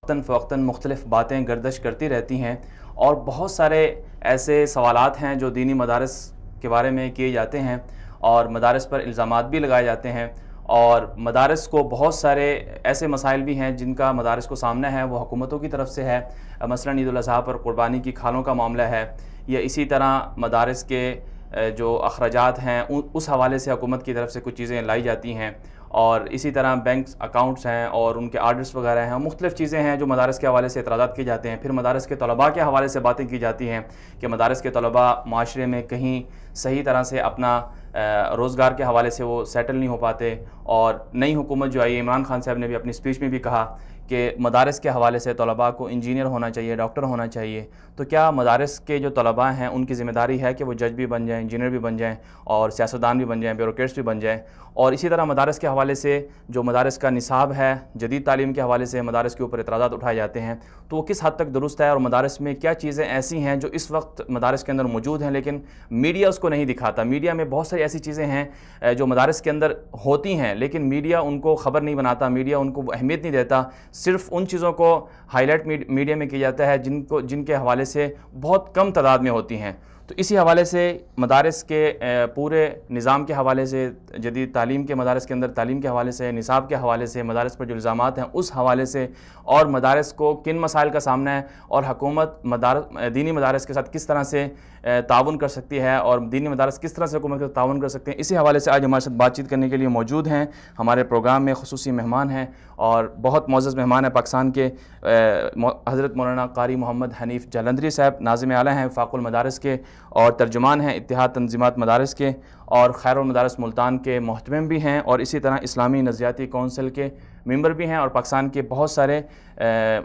وقتاً فوقتاً مختلف باتیں گردش کرتی رہتی ہیں، اور بہت سارے ایسے سوالات ہیں جو دینی مدارس کے بارے میں کیے جاتے ہیں، اور مدارس پر الزامات بھی لگائے جاتے ہیں، اور مدارس کو بہت سارے ایسے مسائل بھی ہیں جن کا مدارس کو سامنا ہے، وہ حکومتوں کی طرف سے ہے۔ مثلا عید الاضحیٰ پر قربانی کی کھالوں کا معاملہ ہے، یا اسی طرح مدارس کے جو اخراجات ہیں اس حوالے سے حکومت کی طرف سے کچھ چیزیں لائی جاتی ہیں، اور اسی طرح بینک اکاؤنٹس ہیں اور ان کے آرڈرز وغیرہ ہیں، مختلف چیزیں ہیں جو مدارس کے حوالے سے اعتراضات کیے جاتے ہیں۔ پھر مدارس کے طلباء کے حوالے سے باتیں کی جاتی ہیں کہ مدارس کے طلباء معاشرے میں کہیں صحیح طرح سے اپنا روزگار کے حوالے سے وہ سیٹل نہیں ہو پاتے، اور نئی حکومت جو آئی، عمران خان صاحب نے بھی اپنی اسپیچ میں بھی کہا کہ مدارس کے حوالے سے طلباء کو انجینئر ہونا چاہیے، ڈاکٹر ہونا چاہیے۔ تو کیا مدارس کے جو طلباء ہیں ان کی ذمہ داری ہے کہ وہ جج بھی بن جائیں، انجینئر بھی بن جائیں، اور سیاستدان بھی بن جائیں، بیوروکریٹس بھی بن جائیں؟ اور اسی طرح مدارس کے حوالے سے جو مدارس کا نصاب ہے، جدید تعلیم کے حوالے سے مدارس کے اوپر اعتراضات اٹھائے جاتے ہیں، تو وہ کس حد تک درست ہے، اور مدارس میں کیا چیزیں ایسی ہیں جو اس وقت مدارس کے اندر موجود ہیں لیکن میڈیا اس کو نہیں دکھاتا؟ میڈیا میں بہت ساری ایسی چیزیں ہیں جو مدارس کے اندر ہوتی ہیں لیکن میڈیا ان کو خبر نہیں بناتا، میڈیا ان کو اہمیت نہیں دیتا، صرف ان چیزوں کو ہائی لائٹ میڈیا میں کیا جاتا ہے جن کے حوالے سے بہت کم تعداد میں ہوتی ہیں۔ تو اسی حوالے سے مدارس کے پورے نظام کے حوالے سے، جدید تعلیم کے مدارس کے اندر تعلیم کے حوالے سے، نصاب کے حوالے سے، مدارس پر جو الزامات ہیں اس حوالے سے، اور مدارس کو کن مسائل کا سامنا ہے، اور حکومت دینی مدارس کے ساتھ کس طرح سے تعاون کر سکتی ہے، اور دینی مدارس کس طرح سے حکومت کے ساتھ تعاون کر سکتے ہیں، اسی حوالے سے آج ہمارے ساتھ بات چیت کرنے کے لیے موجود ہیں۔ ہمارے پروگرام میں خصوصی مہمان ہیں، اور بہت معزز مہمان ہیں پاکستان کے حضرت مولانا قاری محمد حنیف جالندھری صاحب، ناظم اعلیٰ ہیں وفاق المدارس کے، اور ترجمان ہیں اتحاد تنظیمات مدارس کے، اور خیر المدارس ملتان کے محتمم بھی ہیں، اور اسی طرح اسلامی نظریاتی کونسل کے ممبر بھی ہیں، اور پاکستان کے بہت سارے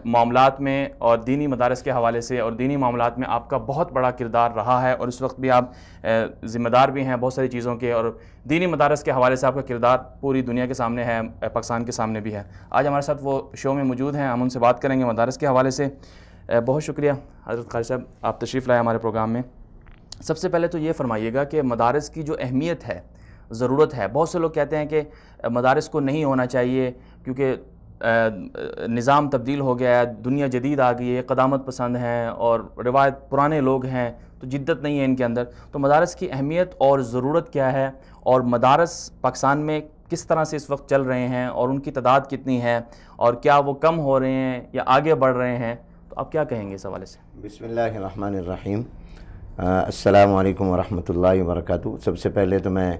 معاملات میں اور دینی مدارس کے حوالے سے اور دینی معاملات میں آپ کا بہت بڑا کردار رہا ہے، اور اس وقت بھی آپ ذمہ دار بھی ہیں بہت ساری چیزوں کے، اور دینی مدارس کے حوالے سے آپ کا کردار پوری دنیا کے سامنے ہے، پاکستان کے سامنے بھی ہے۔ آج ہمارے ساتھ وہ شو میں موجود ہیں، ہم ان سے بات کریں گے مدارس کے حوالے سے۔ بہت شکریہ حضرت قاری صاحب، آپ تشریف لائے ہمارے پروگرام میں۔ سب سے پہلے تو یہ فرمائیے گا کہ مدارس کی جو اہمیت ہے، ضرورت ہے، بہت سے لوگ کہتے ہیں کہ مدارس کو نہیں ہونا چاہیے کیونکہ نظام تبدیل ہو گیا ہے، دنیا جدید آ گئی ہے، قدامت پسند ہیں، اور روایت پرانے لوگ ہیں تو جدت نہیں ہے ان کے اندر۔ تو مدارس کی اہمیت اور ضرورت کیا ہے، اور مدارس پاکستان میں کس طرح سے اس وقت چل رہے ہیں، اور ان کی تعداد کتنی ہے، اور کیا وہ کم ہو رہے ہیں یا آگے بڑھ رہے ہیں؟ تو آپ کیا کہیں گے اس حوالے سے؟ بسم اللہ الرحمن الرحیم۔ السلام علیکم ورحمۃ اللہ وبرکاتہ۔ سب سے پہلے تو میں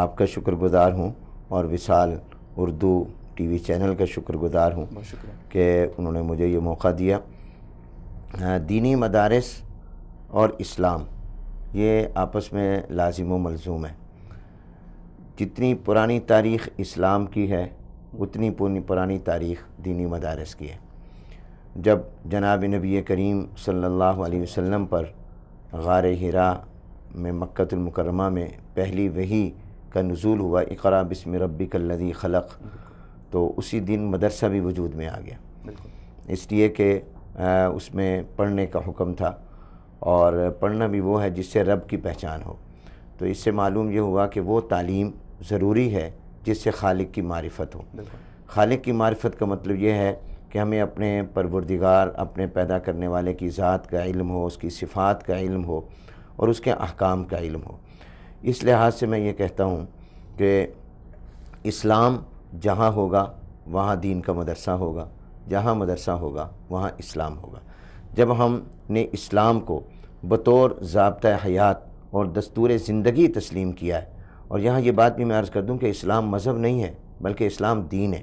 آپ کا شکر گزار ہوں، اور وصال اردو ٹی وی چینل کا شکر گزار ہوں کہ انہوں نے مجھے یہ موقع دیا۔ دینی مدارس اور اسلام یہ آپس میں لازم و ملزوم ہے۔ جتنی پرانی تاریخ اسلام کی ہے اتنی پرانی تاریخ دینی مدارس کی ہے۔ جب جناب نبی کریم صلی اللہ علیہ وسلم پر غار حراء میں مکۃ المکرمہ میں پہلی وحی کا نزول ہوا، اقرأ بسم ربک الذی خلق، تو اسی دن مدرسہ بھی وجود میں آ گیا، اس لیے کہ اس میں پڑھنے کا حکم تھا، اور پڑھنا بھی وہ ہے جس سے رب کی پہچان ہو۔ تو اس سے معلوم یہ ہوا کہ وہ تعلیم ضروری ہے جس سے خالق کی معرفت ہو۔ خالق کی معرفت کا مطلب یہ ہے کہ ہمیں اپنے پروردگار، اپنے پیدا کرنے والے کی ذات کا علم ہو، اس کی صفات کا علم ہو، اور اس کے احکام کا علم ہو۔ اس لحاظ سے میں یہ کہتا ہوں کہ اسلام جہاں ہوگا وہاں دین کا مدرسہ ہوگا، جہاں مدرسہ ہوگا وہاں اسلام ہوگا۔ جب ہم نے اسلام کو بطور ضابطۂ حیات اور دستور زندگی تسلیم کیا ہے، اور یہاں یہ بات بھی میں عرض کر دوں کہ اسلام مذہب نہیں ہے بلکہ اسلام دین ہے۔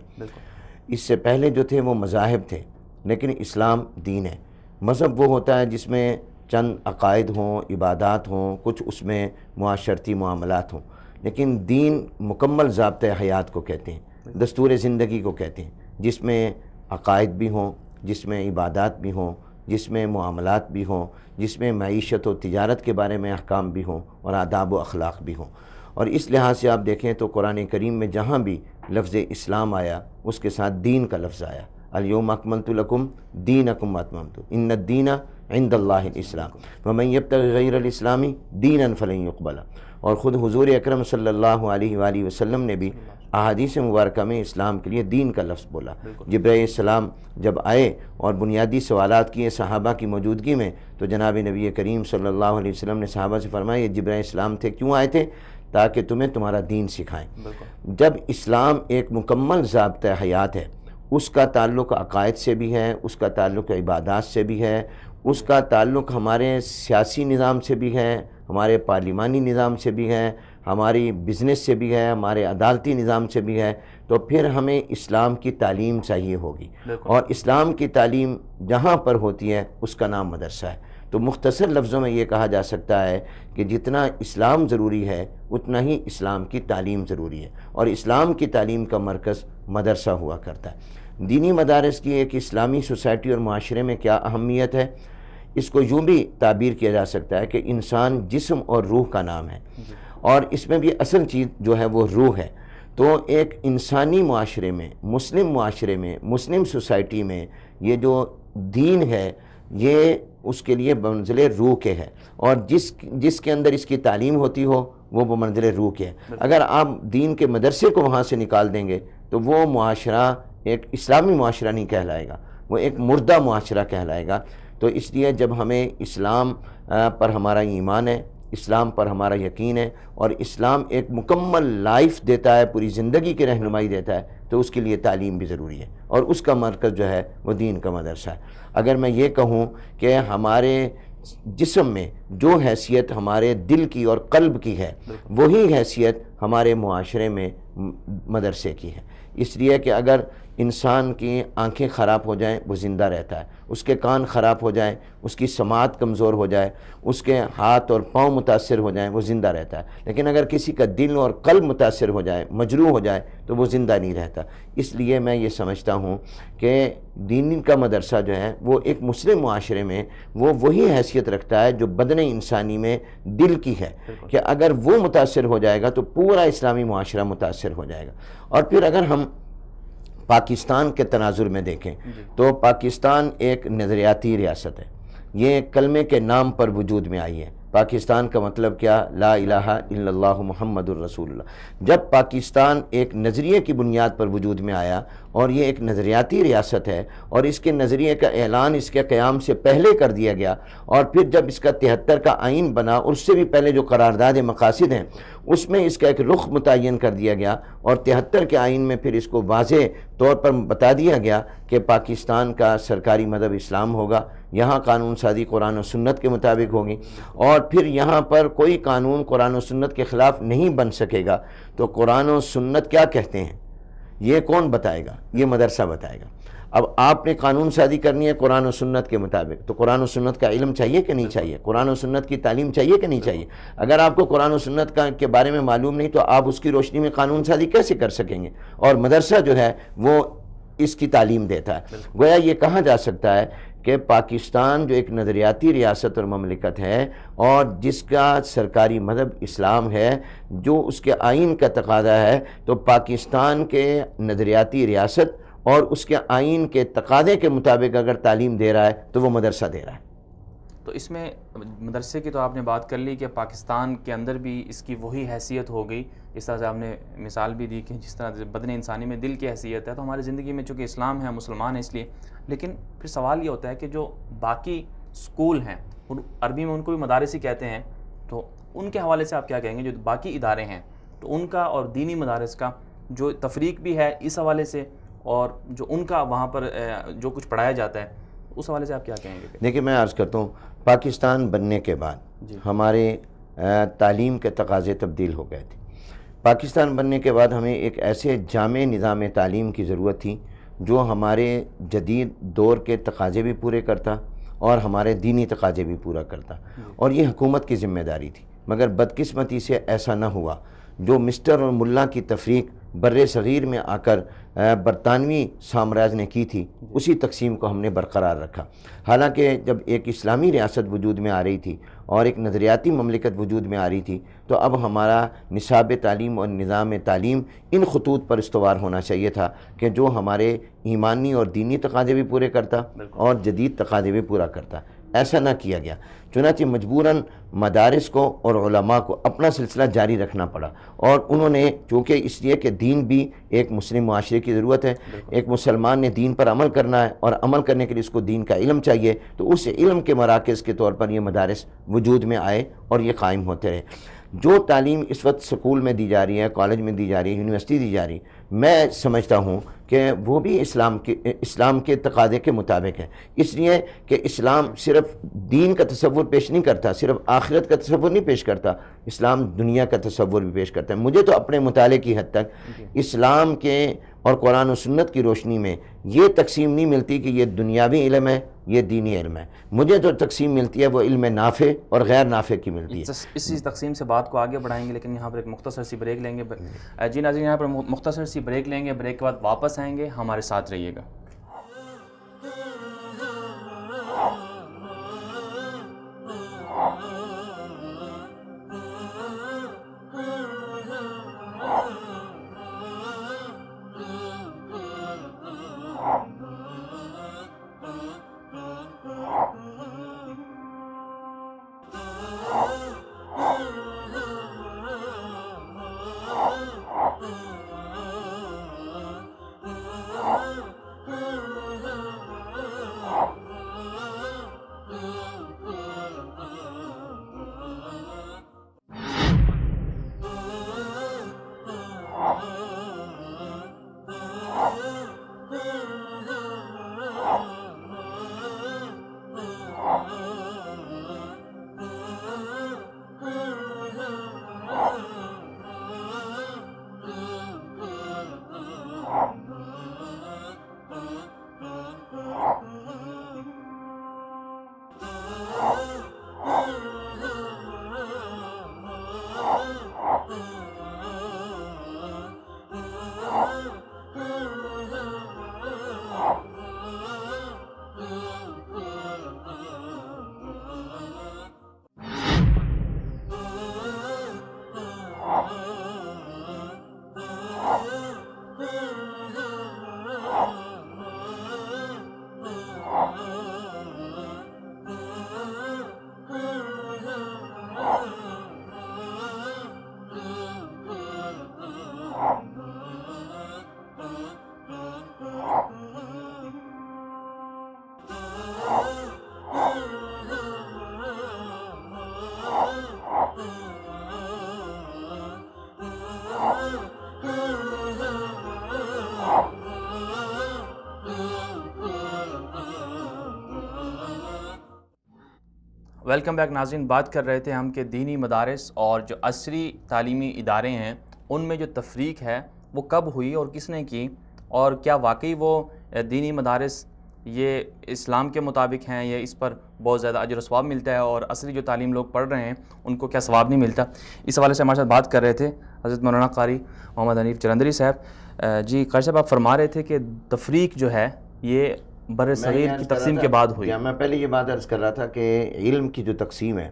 اس سے پہلے جو تھے وہ مذاہب تھے، لیکن اسلام دین ہے۔ مذہب وہ ہوتا ہے جس میں چند عقائد ہوں، عبادات ہوں، کچھ اس میں معاشرتی معاملات ہوں، لیکن دین مکمل ضابطۂ حیات کو کہتے ہیں، دستور زندگی کو کہتے ہیں، جس میں عقائد بھی ہوں، جس میں عبادات بھی ہوں، جس میں معاملات بھی ہوں، جس میں معیشت و تجارت کے بارے میں احکام بھی ہوں، اور آداب و اخلاق بھی ہوں۔ اور اس لحاظ سے آپ دیکھیں تو قرآن کریم میں جہاں بھی لفظ اسلام آیا اس کے ساتھ دین کا لفظ آیا، الیوم اکملت لکم دینکم واتممت، ان الدین عند اللہ الاسلام ومن یبتغی غیر الاسلام دینا فلن یقبل۔ اور خود حضور اکرم صلی اللہ علیہ وآلہ وسلم نے بھی احادیث مبارکہ میں اسلام کے لیے دین کا لفظ بولا۔ جبرائیل السلام جب آئے اور بنیادی سوالات کیے صحابہ کی موجودگی میں، تو جناب نبی کریم صلی اللہ علیہ وسلم نے صحابہ سے فرمایا یہ جبرائیل السلام تھے، کیوں آئے تھے؟ تاکہ تمہیں تمہارا دین سکھائیں۔ جب اسلام ایک مکمل ضابطہ حیات ہے، اس کا تعلق عقائد سے بھی ہے، اس کا تعلق عبادات سے بھی ہے، اس کا تعلق ہمارے سیاسی نظام سے بھی ہے، ہمارے پارلیمانی نظام سے بھی ہے، ہماری بزنس سے بھی ہے، ہمارے عدالتی نظام سے بھی ہے، تو پھر ہمیں اسلام کی تعلیم چاہیے ہوگی۔ اور اسلام کی تعلیم جہاں پر ہوتی ہے اس کا نام مدرسہ ہے۔ تو مختصر لفظوں میں یہ کہا جا سکتا ہے کہ جتنا اسلام ضروری ہے اتنا ہی اسلام کی تعلیم ضروری ہے، اور اسلام کی تعلیم کا مرکز مدرسہ ہوا کرتا ہے۔ دینی مدارس کی ایک اسلامی سوسائٹی اور معاشرے میں کیا اہمیت ہے؟ اس کو یوں بھی تعبیر کیا جا سکتا ہے کہ انسان جسم اور روح کا نام ہے، اور اس میں بھی اصل چیز جو ہے وہ روح ہے۔ تو ایک انسانی معاشرے میں، مسلم سوسائٹی میں یہ جو دین ہے یہ اس کے لیے بمنزل روح کے ہے، اور جس کے اندر اس کی تعلیم ہوتی ہو وہ بمنزل روح کے ہے۔ اگر آپ دین کے مدرسے کو وہاں سے نکال دیں گے تو وہ معاشرہ ایک اسلامی معاشرہ نہیں کہلائے گا، وہ ایک مردہ معاشرہ کہلائے گا۔ تو اس لیے جب ہمیں اسلام پر ہمارا ایمان ہے، اسلام پر ہمارا یقین ہے، اور اسلام ایک مکمل لائف دیتا ہے، پوری زندگی کی رہنمائی دیتا ہے، تو اس کے لیے تعلیم بھی ضروری ہے، اور اس کا مرکز جو ہے وہ دین کا مدرسہ ہے۔ اگر میں یہ کہوں کہ ہمارے جسم میں جو حیثیت ہمارے دل کی اور قلب کی ہے وہی حیثیت ہمارے معاشرے میں مدرسے کی ہے، اس لیے کہ اگر انسان کی آنکھیں خراب ہو جائیں وہ زندہ رہتا ہے، اس کے کان خراب ہو جائیں، اس کی سماعت کمزور ہو جائے، اس کے ہاتھ اور پاؤں متاثر ہو جائیں، وہ زندہ رہتا ہے۔ لیکن اگر کسی کا دل اور قلب متاثر ہو جائے، مجروح ہو جائے، تو وہ زندہ نہیں رہتا۔ اس لیے میں یہ سمجھتا ہوں کہ دین کا مدرسہ جو ہے وہ ایک مسلم معاشرے میں وہ وہی حیثیت رکھتا ہے جو بدن انسانی میں دل کی ہے، کہ اگر وہ متاثر ہو جائے گا تو پورا اسلامی معاشرہ متاثر ہو جائے گا۔ اور پھر اگر ہم پاکستان کے تناظر میں دیکھیں تو پاکستان ایک نظریاتی ریاست ہے، یہ کلمے کے نام پر وجود میں آئی ہے۔ پاکستان کا مطلب کیا؟ لا الہ الا اللہ محمد الرسول اللہ۔ جب پاکستان ایک نظریے کی بنیاد پر وجود میں آیا، اور یہ ایک نظریاتی ریاست ہے، اور اس کے نظریے کا اعلان اس کے قیام سے پہلے کر دیا گیا، اور پھر جب اس کا 73 کا آئین بنا، اور اس سے بھی پہلے جو قرارداد مقاصد ہیں اس میں اس کا ایک رخ متعین کر دیا گیا، اور 73 کے آئین میں پھر اس کو واضح طور پر بتا دیا گیا کہ پاکستان کا سرکاری مذہب اسلام ہوگا، یہاں قانون سازی قرآن و سنت کے مطابق ہوگی، اور پھر یہاں پر کوئی قانون قرآن و سنت کے خلاف نہیں بن سکے گا۔ تو قرآن و سنت کیا کہتے ہیں یہ کون بتائے گا؟ یہ مدرسہ بتائے گا۔ اب آپ نے قانون سازی کرنی ہے قرآن و سنت کے مطابق، تو قرآن و سنت کا علم چاہیے کہ نہیں چاہیے؟ قرآن و سنت کی تعلیم چاہیے کہ نہیں چاہیے؟ اگر آپ کو قرآن و سنت کے بارے میں معلوم نہیں تو آپ اس کی روشنی میں قانون سازی کیسے کر سکیں گے؟ اور مدرسہ جو ہے وہ اس کی تعلیم دیتا ہے۔ گویا یہ کہا جا سکتا ہے کہ پاکستان جو ایک نظریاتی ریاست اور مملکت ہے، اور جس کا سرکاری مذہب اسلام ہے، جو اس کے آئین کا تقاضا ہے، تو پاکستان کے نظریاتی ریاست اور اس کے آئین کے تقاضے کے مطابق اگر تعلیم دے رہا ہے تو وہ مدرسہ دے رہا ہے۔ تو اس میں مدرسے کی تو آپ نے بات کر لی کہ پاکستان کے اندر بھی اس کی وہی حیثیت ہو گئی، اس طرح سے آپ نے مثال بھی دی کہ جس طرح سے بدن انسانی میں دل کی حیثیت ہے، تو ہماری زندگی میں چونکہ اسلام ہے، مسلمان ہیں اس لیے۔ لیکن پھر سوال یہ ہوتا ہے کہ جو باقی اسکول ہیں، عربی میں ان کو بھی مدارس ہی کہتے ہیں، تو ان کے حوالے سے آپ کیا کہیں گے؟ جو باقی ادارے ہیں تو ان کا اور دینی مدارس کا جو تفریق بھی ہے اس حوالے سے، اور جو ان کا وہاں پر جو کچھ پڑھایا جاتا ہے اس حوالے سے آپ کیا کہیں گے؟ دیکھیں میں عرض کرتا ہوں، پاکستان بننے کے بعد ہمارے تعلیم کے تقاضے تبدیل ہو گئے تھے۔ پاکستان بننے کے بعد ہمیں ایک ایسے جامع نظام تعلیم کی ضرورت تھی جو ہمارے جدید دور کے تقاضے بھی پورے کرتا اور ہمارے دینی تقاضے بھی پورا کرتا، اور یہ حکومت کی ذمہ داری تھی۔ مگر بدقسمتی سے ایسا نہ ہوا۔ جو مسٹر اور ملا کی تفریق بر صغیر میں آ کر برطانوی سامراج نے کی تھی، اسی تقسیم کو ہم نے برقرار رکھا۔ حالانکہ جب ایک اسلامی ریاست وجود میں آ رہی تھی اور ایک نظریاتی مملکت وجود میں آ رہی تھی، تو اب ہمارا نصاب تعلیم اور نظام تعلیم ان خطوط پر استوار ہونا چاہیے تھا کہ جو ہمارے ایمانی اور دینی تقاضے بھی پورے کرتا اور جدید تقاضے بھی پورا کرتا۔ ایسا نہ کیا گیا، چنانچہ مجبوراً مدارس کو اور علماء کو اپنا سلسلہ جاری رکھنا پڑا، اور انہوں نے چونکہ اس لیے کہ دین بھی ایک مسلم معاشرے کی ضرورت ہے، ایک مسلمان نے دین پر عمل کرنا ہے، اور عمل کرنے کے لیے اس کو دین کا علم چاہیے، تو اس علم کے مراکز کے طور پر یہ مدارس وجود میں آئے اور یہ قائم ہوتے رہے۔ جو تعلیم اس وقت سکول میں دی جا رہی ہے، کالج میں دی جا رہی ہے، یونیورسٹی دی جا رہی ہے، میں سمجھتا ہوں کہ وہ بھی اسلام کے تقاضے کے مطابق ہے، اس لیے کہ اسلام صرف دین کا تصور پیش نہیں کرتا، صرف آخرت کا تصور نہیں پیش کرتا، اسلام دنیا کا تصور بھی پیش کرتا ہے۔ مجھے تو اپنے مطالعے کی حد تک اسلام کے اور قرآن و سنت کی روشنی میں یہ تقسیم نہیں ملتی کہ یہ دنیاوی علم ہے، یہ دینی علم ہے۔ مجھے جو تقسیم ملتی ہے وہ علم نافع اور غیر نافع کی ملتی ہے۔ اسی تقسیم سے بات کو آگے بڑھائیں گے، لیکن یہاں پر ایک مختصر سی بریک لیں گے۔ جی ناظرین، یہاں پر مختصر سی بریک لیں گے، بریک کے بعد واپس آئیں گے، ہمارے ساتھ رہیے گا۔ ویلکم بیک ناظرین، بات کر رہے تھے ہم کہ دینی مدارس اور جو عصری تعلیمی ادارے ہیں ان میں جو تفریق ہے وہ کب ہوئی اور کس نے کی، اور کیا واقعی وہ دینی مدارس یہ اسلام کے مطابق ہیں یا اس پر بہت زیادہ اجر و ثواب ملتا ہے، اور عصری جو تعلیم لوگ پڑھ رہے ہیں ان کو کیا ثواب نہیں ملتا۔ اس حوالے سے ہمارے ساتھ بات کر رہے تھے حضرت مولانا قاری محمد حنیف جلندری صاحب۔ جی قاری صاحب، آپ فرما رہے تھے کہ تفریق جو ہے یہ بر صغیر کی تقسیم کے بعد ہوئی۔ میں پہلے یہ بات عرض کر رہا تھا کہ علم کی جو تقسیم ہے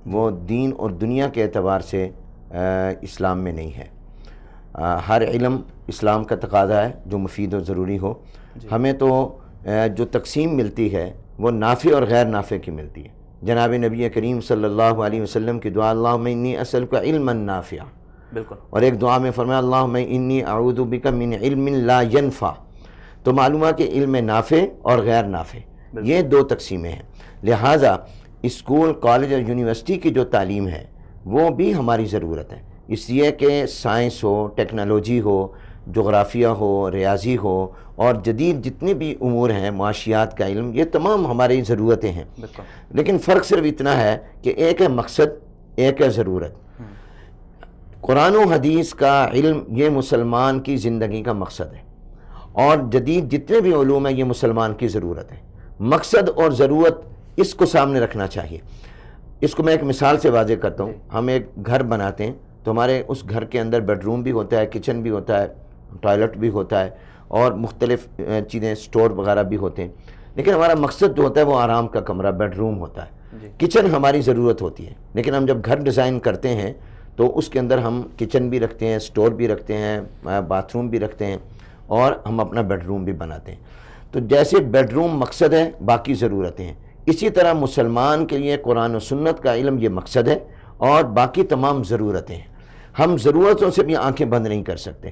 وہ دین اور دنیا کے اعتبار سے اسلام میں نہیں ہے۔ ہر علم اسلام کا تقاضا ہے جو مفید و ضروری ہو۔ ہمیں تو جو تقسیم ملتی ہے وہ نافع اور غیر نافع کی ملتی ہے۔ جناب نبی کریم صلی اللہ علیہ وسلم کی دعا اللہم انی اسألک علما نافعا، بالکل، اور ایک دعا میں فرمایا اللہم انی اعوذ بک من علم لا ینفع۔ تو معلوم ہے کہ علم نافع اور غیر نافع یہ دو تقسیمیں ہیں۔ لہٰذا اسکول، کالج اور یونیورسٹی کی جو تعلیم ہے وہ بھی ہماری ضرورت ہے، اس لیے کہ سائنس ہو، ٹیکنالوجی ہو، جغرافیہ ہو، ریاضی ہو، اور جدید جتنے بھی امور ہیں، معاشیات کا علم، یہ تمام ہماری ضرورتیں ہیں۔ لیکن فرق صرف اتنا ہے کہ ایک ہے مقصد، ایک ہے ضرورت۔ قرآن و حدیث کا علم یہ مسلمان کی زندگی کا مقصد ہے، اور جدید جتنے بھی علوم ہیں یہ مسلمان کی ضرورت ہے۔ مقصد اور ضرورت اس کو سامنے رکھنا چاہیے۔ اس کو میں ایک مثال سے واضح کرتا ہوں۔ ہم ایک گھر بناتے ہیں تو ہمارے اس گھر کے اندر بیڈ روم بھی ہوتا ہے، کچن بھی ہوتا ہے، ٹوائلٹ بھی ہوتا ہے، اور مختلف چیزیں، سٹور وغیرہ بھی ہوتے ہیں، لیکن ہمارا مقصد جو ہوتا ہے وہ آرام کا کمرہ، بیڈ روم ہوتا ہے۔ کچن ہماری ضرورت ہوتی ہے، لیکن ہم جب گھر ڈیزائن کرتے ہیں تو اس کے اندر ہم کچن بھی رکھتے ہیں، سٹور بھی رکھتے ہیں، باتھ روم بھی رکھتے ہیں، اور ہم اپنا بیڈ روم بھی بناتے ہیں۔ تو جیسے بیڈ روم مقصد ہے، باقی ضرورتیں ہیں، اسی طرح مسلمان کے لیے قرآن و سنت کا علم یہ مقصد ہے، اور باقی تمام ضرورتیں ہیں۔ ہم ضرورتوں سے بھی آنکھیں بند نہیں کر سکتے۔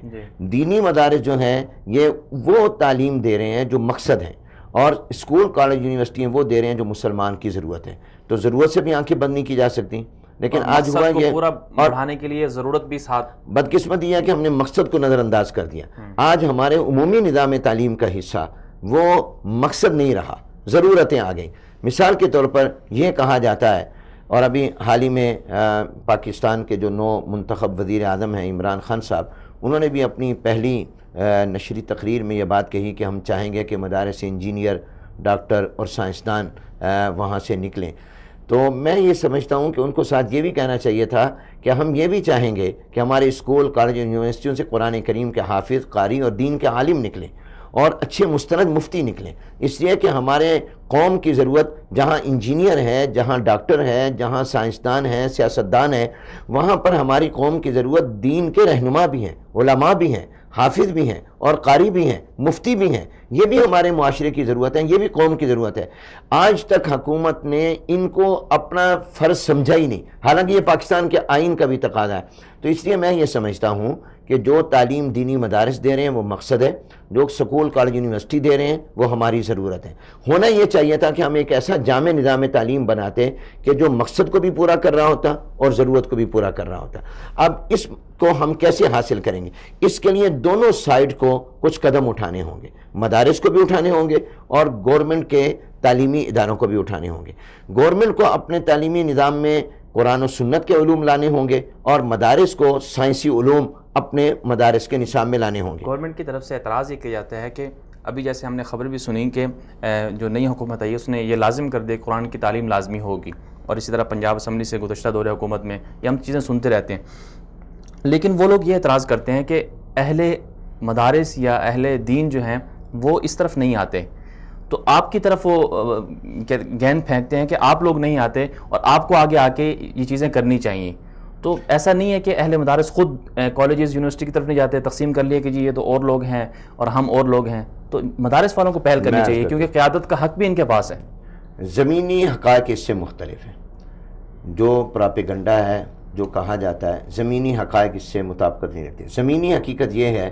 دینی مدارس جو ہیں یہ وہ تعلیم دے رہے ہیں جو مقصد ہے، اور اسکول کالج یونیورسٹی وہ دے رہے ہیں جو مسلمان کی ضرورت ہے، تو ضرورت سے بھی آنکھیں بند نہیں کی جا سکتی۔ لیکن آج ہوا یہ پورا بڑھانے کے لیے ضرورت بھی ساتھ، بدقسمتی یہ ہے کہ ہم نے مقصد کو نظر انداز کر دیا۔ آج ہمارے عمومی نظام تعلیم کا حصہ وہ مقصد نہیں رہا، ضرورتیں آ گئیں۔ مثال کے طور پر یہ کہا جاتا ہے، اور ابھی حال ہی میں پاکستان کے جو نو منتخب وزیر اعظم ہیں عمران خان صاحب، انہوں نے بھی اپنی پہلی نشری تقریر میں یہ بات کہی کہ ہم چاہیں گے کہ مدارس سے انجینئر، ڈاکٹر اور سائنسدان وہاں سے نکلیں۔ تو میں یہ سمجھتا ہوں کہ ان کو ساتھ یہ بھی کہنا چاہیے تھا کہ ہم یہ بھی چاہیں گے کہ ہمارے اسکول کالج یونیورسٹیوں سے قرآن کریم کے حافظ، قاری اور دین کے عالم نکلیں، اور اچھے مستند مفتی نکلیں، اس لیے کہ ہمارے قوم کی ضرورت جہاں انجینئر ہے، جہاں ڈاکٹر ہے، جہاں سائنسدان ہیں، سیاستدان ہیں، وہاں پر ہماری قوم کی ضرورت دین کے رہنما بھی ہیں، علماء بھی ہیں، حافظ بھی ہیں، اور قاری بھی ہیں، مفتی بھی ہیں۔ یہ بھی ہمارے معاشرے کی ضرورت ہے، یہ بھی قوم کی ضرورت ہے۔ آج تک حکومت نے ان کو اپنا فرض سمجھا ہی نہیں، حالانکہ یہ پاکستان کے آئین کا بھی تقاضا ہے۔ تو اس لیے میں یہ سمجھتا ہوں کہ جو تعلیم دینی مدارس دے رہے ہیں وہ مقصد ہے، جو سکول کالج یونیورسٹی دے رہے ہیں وہ ہماری ضرورت ہے۔ ہونا یہ چاہیے تھا کہ ہم ایک ایسا جامع نظام تعلیم بناتے کہ جو مقصد کو بھی پورا کر رہا ہوتا اور ضرورت کو بھی پورا کر رہا ہوتا۔ اب اس کو ہم کیسے حاصل کریں گے؟ اس کے لیے دونوں سائیڈ کو کچھ قدم اٹھانے ہوں گے، مدارس کو بھی اٹھانے ہوں گے اور گورنمنٹ کے تعلیمی اداروں کو بھی اٹھانے ہوں گے۔ گورنمنٹ کو اپنے تعلیمی نظام میں قرآن و سنت کے علوم لانے ہوں گے، اور مدارس کو سائنسی علوم اپنے مدارس کے نصاب میں لانے ہوں گے۔ گورنمنٹ کی طرف سے اعتراض یہ کیا جاتا ہے کہ ابھی جیسے ہم نے خبر بھی سنی کہ جو نئی حکومت آئی اس نے یہ لازم کر دے قرآن کی تعلیم لازمی ہوگی، اور اسی طرح پنجاب اسمبلی سے گزشتہ دور حکومت میں یہ ہم چیزیں سنتے رہتے ہیں، لیکن وہ لوگ یہ اعتراض کرتے ہیں کہ اہل مدارس یا اہل دین جو ہیں وہ اس طرف نہیں آتے، تو آپ کی طرف وہ گیند پھینکتے ہیں کہ آپ لوگ نہیں آتے اور آپ کو آگے آ کے یہ چیزیں کرنی چاہیے۔ تو ایسا نہیں ہے کہ اہل مدارس خود کالجز یونیورسٹی کی طرف نہیں جاتے، تقسیم کر لیے کہ جی یہ تو اور لوگ ہیں اور ہم اور لوگ ہیں، تو مدارس والوں کو پہل کرنی چاہیے کیونکہ قیادت کا حق بھی ان کے پاس ہے۔ زمینی حقائق اس سے مختلف ہیں، جو پراپیگنڈا ہے، جو کہا جاتا ہے، زمینی حقائق اس سے مطابقت نہیں رکھتے۔ زمینی حقیقت یہ ہے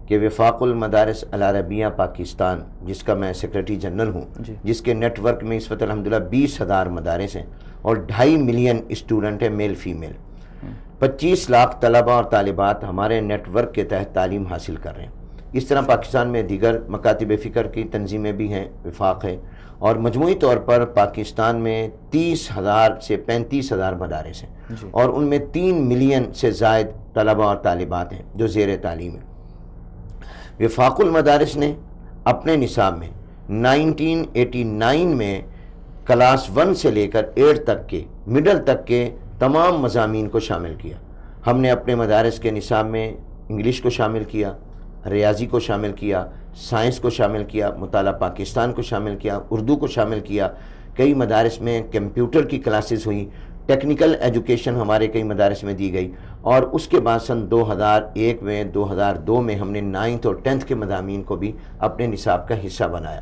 کہ وفاق المدارس العربیہ پاکستان، جس کا میں سیکریٹری جنرل ہوں، جس کے نیٹ ورک میں اس وقت الحمدللہ 20,000 مدارس ہیں اور 2.5 ملین اسٹوڈنٹ ہیں، میل فیمیل، 25 لاکھ طلبہ اور طالبات ہمارے نیٹ ورک کے تحت تعلیم حاصل کر رہے ہیں۔ اس طرح پاکستان میں دیگر مکاتب فکر کی تنظیمیں بھی ہیں، وفاق ہے، اور مجموعی طور پر پاکستان میں 30,000 سے 35,000 مدارس ہیں، اور ان میں 3 ملین سے زائد طلبہ اور طالبات ہیں جو زیر تعلیم ہیں۔ وفاق المدارس نے اپنے نصاب میں 1989 میں کلاس 1 سے لے کر 8 تک کے، مڈل تک کے تمام مضامین کو شامل کیا۔ ہم نے اپنے مدارس کے نصاب میں انگلش کو شامل کیا، ریاضی کو شامل کیا، سائنس کو شامل کیا، مطالعہ پاکستان کو شامل کیا، اردو کو شامل کیا۔ کئی مدارس میں کمپیوٹر کی کلاسز ہوئی، ٹیکنیکل ایجوکیشن ہمارے کئی مدارس میں دی گئی، اور اس کے بعد سن 2001 میں 2002 میں ہم نے 9th اور 10th کے مضامین کو بھی اپنے نصاب کا حصہ بنایا۔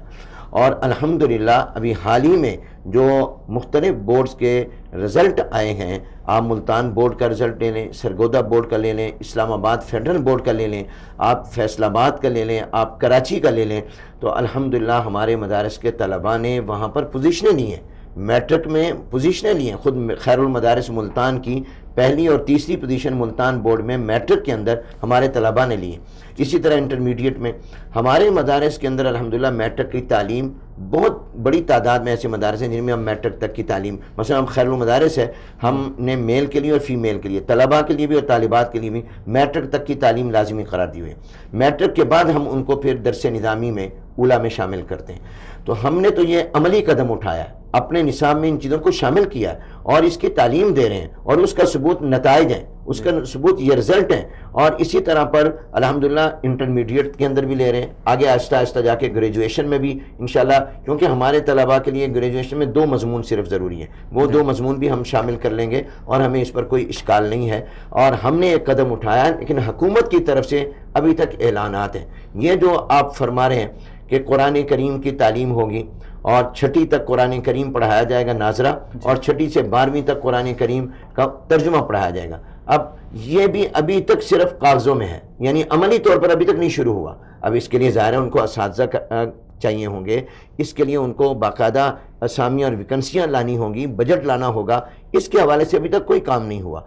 اور الحمدللہ ابھی حال ہی میں جو مختلف بورڈز کے رزلٹ آئے ہیں، آپ ملتان بورڈ کا رزلٹ لے لیں، سرگودا بورڈ کا لے لیں، اسلام آباد فیڈرل بورڈ کا لے لیں، آپ فیصل آباد کا لے لیں، آپ کراچی کا لے لیں، تو الحمدللہ ہمارے مدارس کے طلباء نے وہاں پر پوزیشنیں لی ہیں، میٹرک میں پوزیشنیں لی ہیں۔ خود خیر المدارس ملتان کی پہلی اور تیسری پوزیشن ملتان بورڈ میں میٹرک کے اندر ہمارے طلباء نے لی ہیں۔ اسی طرح انٹرمیڈیٹ میں ہمارے مدارس کے اندر الحمدللہ میٹرک کی تعلیم، بہت بڑی تعداد میں ایسے مدارس ہیں جن میں ہم میٹرک تک کی تعلیم، مثلا ہم خیر المدارس ہے، ہم نے میل کے لیے اور فیمیل کے لیے، طلباء کے لیے بھی اور طالبات کے لیے بھی میٹرک تک کی تعلیم لازمی قرار دی ہوئی ہے۔ میٹرک کے بعد ہم ان کو پھر درس نظامی میں اولیٰ میں شامل کرتے ہیں۔ تو ہم نے تو یہ عملی قدم اٹھایا، اپنے نصاب میں ان چیزوں کو شامل کیا اور اس کی تعلیم دے رہے ہیں، اور اس کا ثبوت نتائج ہیں، اس کا ثبوت یہ رزلٹ ہیں، اور اسی طرح پر الحمدللہ انٹرمیڈیٹ کے اندر بھی لے رہے ہیں، آگے آہستہ آہستہ جا کے گریجویشن میں بھی انشاءاللہ، کیونکہ ہمارے طلباء کے لیے گریجویشن میں 2 مضمون صرف ضروری ہیں، وہ 2 مضمون بھی ہم شامل کر لیں گے، اور ہمیں اس پر کوئی اشکال نہیں ہے، اور ہم نے ایک قدم اٹھایا، لیکن حکومت کی طرف سے ابھی تک اعلانات ہیں۔ یہ جو آپ فرما رہے ہیں کہ قرآن کریم کی تعلیم ہوگی اور 6ٹھی تک قرآن کریم پڑھایا جائے گا ناظرہ، اور 6ٹھی سے 12ویں تک قرآن کریم کا ترجمہ پڑھایا جائے گا۔ اب یہ بھی ابھی تک صرف کاغذوں میں ہے، یعنی عملی طور پر ابھی تک نہیں شروع ہوا۔ اب اس کے لیے ظاہر ہے ان کو اساتذہ چاہیے ہوں گے، اس کے لیے ان کو باقاعدہ اسامیاں اور ویکنسیاں لانی ہوں گی، بجٹ لانا ہوگا، اس کے حوالے سے ابھی تک کوئی کام نہیں ہوا۔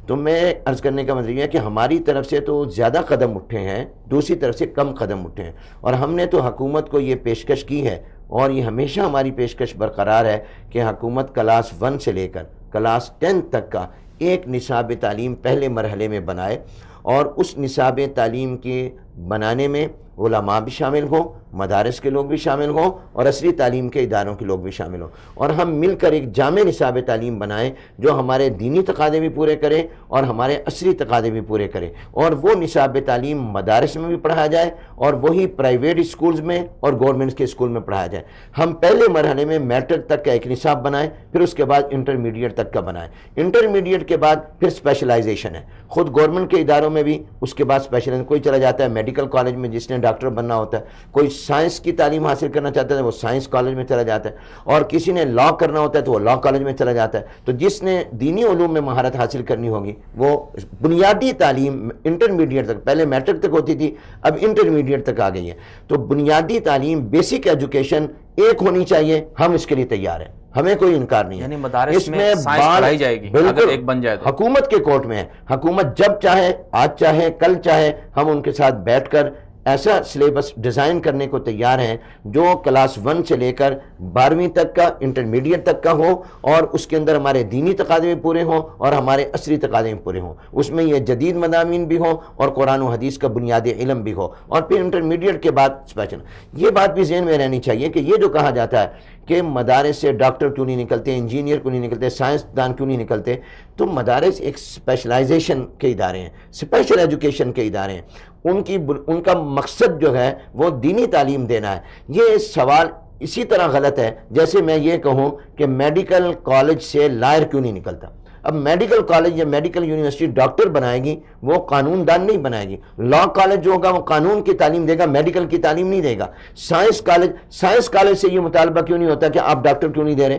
تو میں عرض کرنے کا مطلب یہ ہے کہ ہماری طرف سے تو زیادہ قدم اٹھے ہیں، دوسری طرف سے کم قدم اٹھے ہیں، اور ہم نے تو حکومت کو یہ پیشکش کی ہے، اور یہ ہمیشہ ہماری پیشکش برقرار ہے کہ حکومت کلاس 1 سے لے کر کلاس 10 تک کا ایک نصاب تعلیم پہلے مرحلے میں بنائے، اور اس نصاب تعلیم کے بنانے میں علماء بھی شامل ہوں، مدارس کے لوگ بھی شامل ہوں، اور عصری تعلیم کے اداروں کے لوگ بھی شامل ہوں، اور ہم مل کر ایک جامع نصاب تعلیم بنائیں جو ہمارے دینی تقاضے بھی پورے کرے اور ہمارے عصری تقاضے بھی پورے کرے، اور وہ نصاب تعلیم مدارس میں بھی پڑھایا جائے اور وہی پرائیویٹ اسکولز میں اور گورنمنٹ کے اسکول میں پڑھایا جائے۔ ہم پہلے مرحلے میں میٹرک تک کا ایک نصاب بنائیں، پھر اس کے بعد انٹرمیڈیٹ تک کا بنائیں، انٹرمیڈیٹ کے بعد پھر اسپیشلائزیشن ہے، خود گورنمنٹ کے اداروں میں بھی اس کے بعد اسپیشلائزیشن، کوئی چلا جاتا ہے میڈیکل کالج میں جس نے ڈاکٹر بننا ہوتا ہے، کوئی سائنس کی تعلیم حاصل کرنا چاہتا ہے وہ سائنس کالج میں چلا جاتا ہے، اور کسی نے لا کرنا ہوتا ہے تو وہ لا کالج میں چلا جاتا ہے۔ تو جس نے دینی علوم میں مہارت حاصل کرنی ہوگی وہ بنیادی تعلیم انٹرمیڈیٹ تک، پہلے میٹرک تک ہوتی تھی، اب انٹرمیڈیٹ تک آ گئی ہے، تو بنیادی تعلیم بیسک ایجوکیشن ایک ہونی چاہیے، ہم اس کے لیے تیار ہیں، ہمیں کوئی انکار نہیں ہے۔ یعنی مدارس میں سائنس پڑھائی جائے گی اگر ایک بن جائے تو؟ حکومت کے کوٹ میں ہے، حکومت جب چاہے، آج چاہے، کل چاہے، ہم ان کے ساتھ بیٹھ کر ایسا سلیبس ڈیزائن کرنے کو تیار ہیں جو کلاس 1 سے لے کر 12ویں تک کا، انٹرمیڈیٹ تک کا ہو، اور اس کے اندر ہمارے دینی تقاضے بھی پورے ہوں اور ہمارے عصری تقاضے بھی پورے ہوں، اس میں یہ جدید مضامین بھی ہوں اور قرآن و حدیث کا بنیادی علم بھی ہو، اور پھر انٹرمیڈیٹ کے بعد اسپیشل۔ یہ بات بھی ذہن میں رہنی چاہیے کہ یہ جو کہا جاتا ہے کہ مدارس سے ڈاکٹر کیوں نہیں نکلتے، انجینئر کیوں نہیں نکلتے، سائنسدان کیوں نہیں نکلتے، تو مدارس ایک اسپیشلائزیشن کے ادارے ہیں، اسپیشل ایجوکیشن کے ادارے ہیں، ان کا مقصد جو ہے وہ دینی تعلیم دینا ہے۔ یہ سوال اسی طرح غلط ہے جیسے میں یہ کہوں کہ میڈیکل کالج سے لائر کیوں نہیں نکلتا۔ اب میڈیکل کالج یا میڈیکل یونیورسٹی ڈاکٹر بنائے گی، وہ قانون دان نہیں بنائے گی۔ لا کالج جو ہوگا وہ قانون کی تعلیم دے گا، میڈیکل کی تعلیم نہیں دے گا۔ سائنس کالج سے یہ مطالبہ کیوں نہیں ہوتا کہ آپ ڈاکٹر کیوں نہیں دے رہے،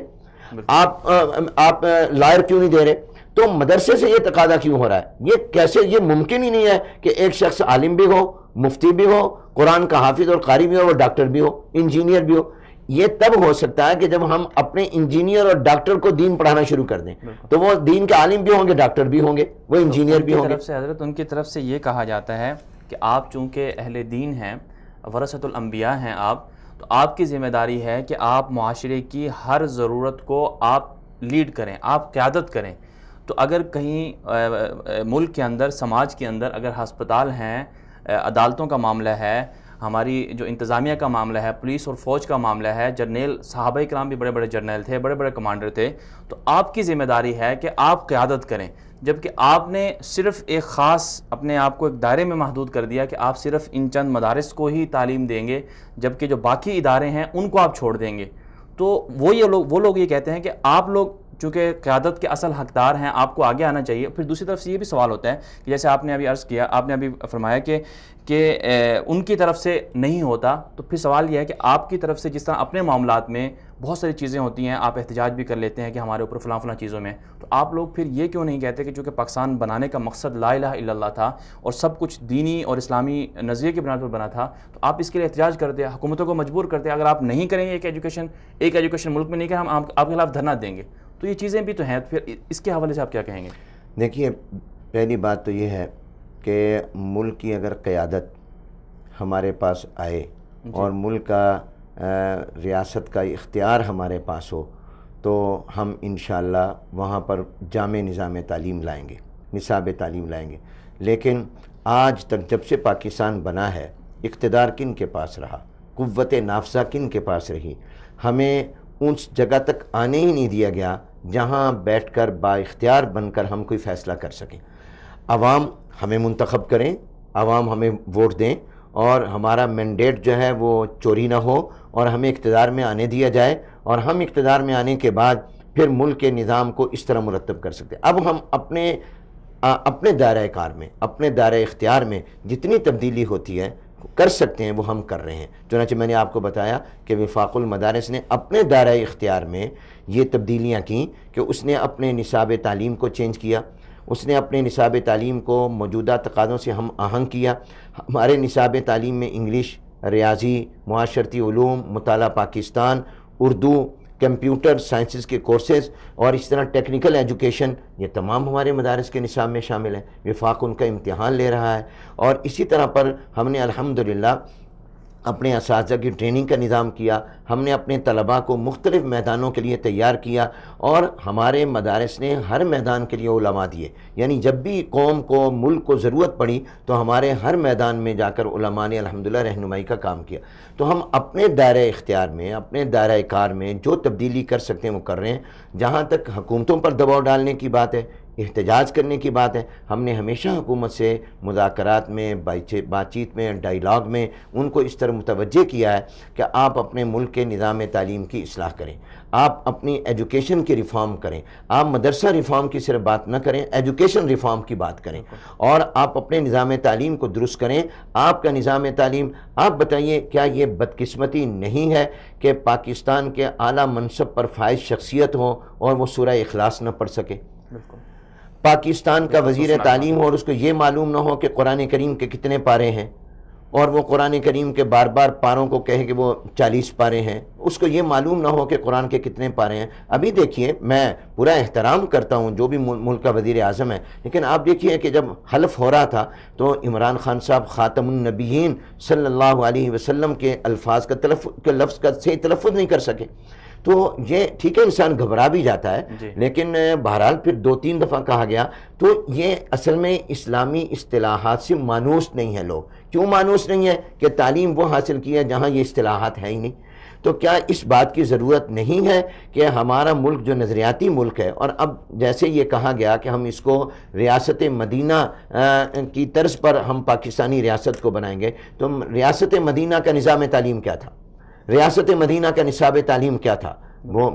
آپ لائر کیوں نہیں دے رہے؟ تو مدرسے سے یہ تقاضا کیوں ہو رہا ہے؟ یہ کیسے؟ یہ ممکن ہی نہیں ہے کہ ایک شخص عالم بھی ہو، مفتی بھی ہو، قرآن کا حافظ اور قاری بھی ہو، وہ ڈاکٹر بھی ہو، انجینئر بھی ہو۔ یہ تب ہو سکتا ہے کہ جب ہم اپنے انجینئر اور ڈاکٹر کو دین پڑھانا شروع کر دیں، تو وہ دین کے عالم بھی ہوں گے، ڈاکٹر بھی ہوں گے، وہ انجینئر بھی ہوں گے۔ حضرت ان کی طرف سے یہ کہا جاتا ہے کہ آپ چونکہ اہل دین ہیں، ورثۃ الانبیاء ہیں آپ، تو آپ کی ذمہ داری ہے کہ آپ معاشرے کی ہر ضرورت کو آپ لیڈ کریں، آپ قیادت کریں۔ تو اگر کہیں ملک کے اندر، سماج کے اندر اگر ہسپتال ہیں، عدالتوں کا معاملہ ہے، ہماری جو انتظامیہ کا معاملہ ہے، پولیس اور فوج کا معاملہ ہے، جرنیل صحابہ کرام بھی بڑے بڑے جرنیل تھے، بڑے بڑے کمانڈر تھے، تو آپ کی ذمہ داری ہے کہ آپ قیادت کریں، جبکہ آپ نے صرف ایک خاص اپنے آپ کو ایک دائرے میں محدود کر دیا کہ آپ صرف ان چند مدارس کو ہی تعلیم دیں گے، جبکہ جو باقی ادارے ہیں ان کو آپ چھوڑ دیں گے۔ تو وہ لوگ یہ کہتے ہیں کہ آپ لوگ چونکہ قیادت کے اصل حقدار ہیں، آپ کو آگے آنا چاہیے۔ پھر دوسری طرف سے یہ بھی سوال ہوتا ہے کہ جیسے آپ نے ابھی عرض کیا، آپ نے ابھی فرمایا کہ ان کی طرف سے نہیں ہوتا، تو پھر سوال یہ ہے کہ آپ کی طرف سے جس طرح اپنے معاملات میں بہت ساری چیزیں ہوتی ہیں، آپ احتجاج بھی کر لیتے ہیں کہ ہمارے اوپر فلاں فلاں چیزوں میں، تو آپ لوگ پھر یہ کیوں نہیں کہتے کہ چونکہ پاکستان بنانے کا مقصد لا الہ الا اللہ تھا اور سب کچھ دینی اور اسلامی نظریے کی بنیاد پر بنا تھا، تو آپ اس کے لیے احتجاج کرتے، حکومتوں کو مجبور کرتے، اگر آپ نہیں کریں گے ایک ایجوکیشن ملک میں نہیں کہ ہم آپ کے خلاف دھرنا دیں گے۔ تو یہ چیزیں بھی تو ہیں، پھر اس کے حوالے سے آپ کیا کہیں گے؟ دیکھیے، پہلی بات تو یہ ہے کہ ملک کی اگر قیادت ہمارے پاس آئے اور ملک کا ریاست کا اختیار ہمارے پاس ہو، تو ہم انشاءاللہ وہاں پر جامع نظام تعلیم لائیں گے، نصاب تعلیم لائیں گے۔ لیکن آج تک جب سے پاکستان بنا ہے، اقتدار کن کے پاس رہا، قوت نافذہ کن کے پاس رہی، ہمیں اس جگہ تک آنے ہی نہیں دیا گیا جہاں بیٹھ کر با اختیار بن کر ہم کوئی فیصلہ کر سکیں۔ عوام ہمیں منتخب کریں، عوام ہمیں ووٹ دیں، اور ہمارا مینڈیٹ جو ہے وہ چوری نہ ہو اور ہمیں اقتدار میں آنے دیا جائے، اور ہم اقتدار میں آنے کے بعد پھر ملک کے نظام کو اس طرح مرتب کر سکتے ہیں۔ اب ہم اپنے دائرہ کار میں، اپنے دائرہ اختیار میں جتنی تبدیلی ہوتی ہے، کر سکتے ہیں وہ ہم کر رہے ہیں۔ چنانچہ میں نے آپ کو بتایا کہ وفاق المدارس نے اپنے دائرۂ اختیار میں یہ تبدیلیاں کیں کہ اس نے اپنے نصاب تعلیم کو چینج کیا، اس نے اپنے نصاب تعلیم کو موجودہ تقاضوں سے ہم آہنگ کیا۔ ہمارے نصاب تعلیم میں انگلش، ریاضی، معاشرتی علوم، مطالعہ پاکستان، اردو، کمپیوٹر سائنسز کے کورسز اور اس طرح ٹیکنیکل ایجوکیشن، یہ تمام ہمارے مدارس کے نصاب میں شامل ہیں۔ وفاق ان کا امتحان لے رہا ہے، اور اسی طرح پر ہم نے الحمدللہ اپنے اساتذہ کی ٹریننگ کا نظام کیا، ہم نے اپنے طلباء کو مختلف میدانوں کے لیے تیار کیا، اور ہمارے مدارس نے ہر میدان کے لیے علماء دیے۔ یعنی جب بھی قوم کو، ملک کو ضرورت پڑی تو ہمارے ہر میدان میں جا کر علماء نے الحمدللہ رہنمائی کا کام کیا۔ تو ہم اپنے دائرۂ اختیار میں، اپنے دائرۂ کار میں جو تبدیلی کر سکتے ہیں وہ کر رہے ہیں۔ جہاں تک حکومتوں پر دباؤ ڈالنے کی بات ہے، احتجاج کرنے کی بات ہے، ہم نے ہمیشہ حکومت سے مذاکرات میں، بات چیت میں، ڈائیلاگ میں ان کو اس طرح متوجہ کیا ہے کہ آپ اپنے ملک کے نظام تعلیم کی اصلاح کریں، آپ اپنی ایجوکیشن کی ریفارم کریں، آپ مدرسہ ریفارم کی صرف بات نہ کریں، ایجوکیشن ریفارم کی بات کریں، اور آپ اپنے نظام تعلیم کو درست کریں۔ آپ کا نظام تعلیم، آپ بتائیے کیا یہ بدقسمتی نہیں ہے کہ پاکستان کے اعلیٰ منصب پر فائز شخصیت ہو اور وہ سورہ اخلاص نہ پڑھ سکے؟ پاکستان کا وزیر تعلیم ہو اور اس کو یہ معلوم نہ ہو کہ قرآن کریم کے کتنے پارے ہیں، اور وہ قرآن کریم کے بار بار پاروں کو کہے کہ وہ 40 پارے ہیں، اس کو یہ معلوم نہ ہو کہ قرآن کے کتنے پارے ہیں۔ ابھی دیکھیے، میں پورا احترام کرتا ہوں جو بھی ملک کا وزیر اعظم ہے، لیکن آپ دیکھیے کہ جب حلف ہو رہا تھا تو عمران خان صاحب خاتم النبیین صلی اللہ علیہ وسلم کے الفاظ کا لفظ کا صحیح تلفظ نہیں کر سکے۔ تو یہ ٹھیک ہے، انسان گھبرا بھی جاتا ہے، لیکن بہرحال پھر 2-3 دفعہ کہا گیا۔ تو یہ اصل میں اسلامی اصطلاحات سے مانوس نہیں ہے۔ لوگ کیوں مانوس نہیں ہے؟ کہ تعلیم وہ حاصل کی ہے جہاں یہ اصطلاحات ہے ہی نہیں۔ تو کیا اس بات کی ضرورت نہیں ہے کہ ہمارا ملک جو نظریاتی ملک ہے، اور اب جیسے یہ کہا گیا کہ ہم اس کو ریاست مدینہ کی طرز پر ہم پاکستانی ریاست کو بنائیں گے، تو ریاست مدینہ کا نظام تعلیم کیا تھا؟ ریاست مدینہ کا نصاب تعلیم کیا تھا؟ وہ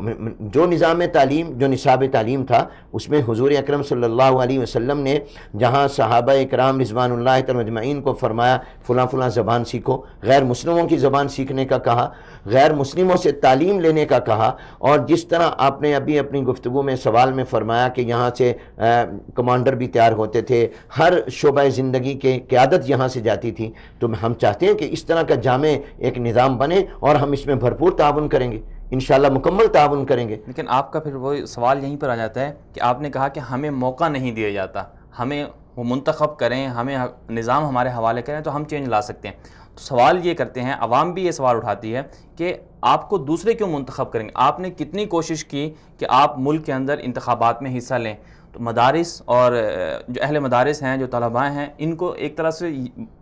جو نظام تعلیم، جو نصاب تعلیم تھا، اس میں حضور اکرم صلی اللہ علیہ وسلم نے جہاں صحابہ اکرام رضوان اللہ تعالی اجمعین کو فرمایا فلاں فلاں زبان سیکھو، غیر مسلموں کی زبان سیکھنے کا کہا، غیر مسلموں سے تعلیم لینے کا کہا، اور جس طرح آپ نے ابھی اپنی گفتگو میں سوال میں فرمایا کہ یہاں سے کمانڈر بھی تیار ہوتے تھے، ہر شعبہ زندگی کے قیادت یہاں سے جاتی تھی، تو ہم چاہتے ہیں کہ اس طرح کا جامع ایک نظام بنے، اور ہم اس میں بھرپور تعاون کریں گے، انشاءاللہ مکمل تعاون کریں گے۔ لیکن آپ کا پھر وہ سوال یہیں پر آ جاتا ہے کہ آپ نے کہا کہ ہمیں موقع نہیں دیا جاتا، ہمیں وہ منتخب کریں، ہمیں نظام ہمارے حوالے کریں تو ہم چینج لا سکتے ہیں۔ تو سوال یہ کرتے ہیں، عوام بھی یہ سوال اٹھاتی ہے کہ آپ کو دوسرے کیوں منتخب کریں گے؟ آپ نے کتنی کوشش کی کہ آپ ملک کے اندر انتخابات میں حصہ لیں؟ تو مدارس اور جو اہل مدارس ہیں، جو طلباء ہیں، ان کو ایک طرح سے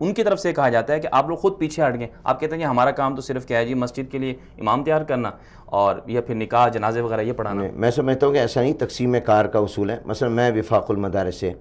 ان کی طرف سے کہا جاتا ہے کہ آپ لوگ خود پیچھے ہٹ گئے۔ آپ کہتے ہیں کہ ہمارا کام تو صرف کیا ہے جی، مسجد کے لیے امام تیار کرنا اور یا پھر نکاح جنازے وغیرہ یہ پڑھانا۔ میں سمجھتا ہوں کہ ایسا نہیں، تقسیم کار کا اصول ہے۔ مثلا میں وفاق المدارس سے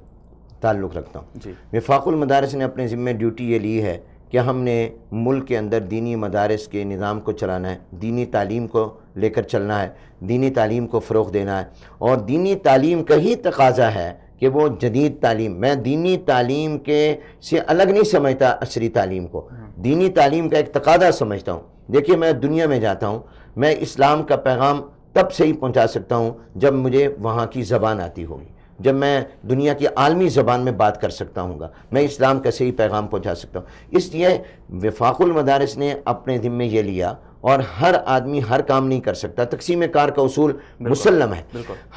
تعلق رکھتا ہوں جی۔ وفاق المدارس نے اپنے ذمہ ڈیوٹی یہ لی ہے کہ ہم نے ملک کے اندر دینی مدارس کے نظام کو چلانا ہے، دینی تعلیم کو لے کر چلنا ہے، دینی تعلیم کو فروغ دینا ہے، اور دینی تعلیم کا ہی تقاضا ہے کہ وہ جدید تعلیم، میں دینی تعلیم کے سے الگ نہیں سمجھتا عصری تعلیم کو، دینی تعلیم کا ایک تقاضا سمجھتا ہوں۔ دیکھیے، میں دنیا میں جاتا ہوں، میں اسلام کا پیغام تب سے ہی پہنچا سکتا ہوں جب مجھے وہاں کی زبان آتی ہوگی، جب میں دنیا کی عالمی زبان میں بات کر سکتا ہوں گا، میں اسلام کا صحیح پیغام پہنچا سکتا ہوں۔ اس لیے وفاق المدارس نے اپنے ذمے یہ لیا، اور ہر آدمی ہر کام نہیں کر سکتا، تقسیم کار کا اصول مسلم ہے۔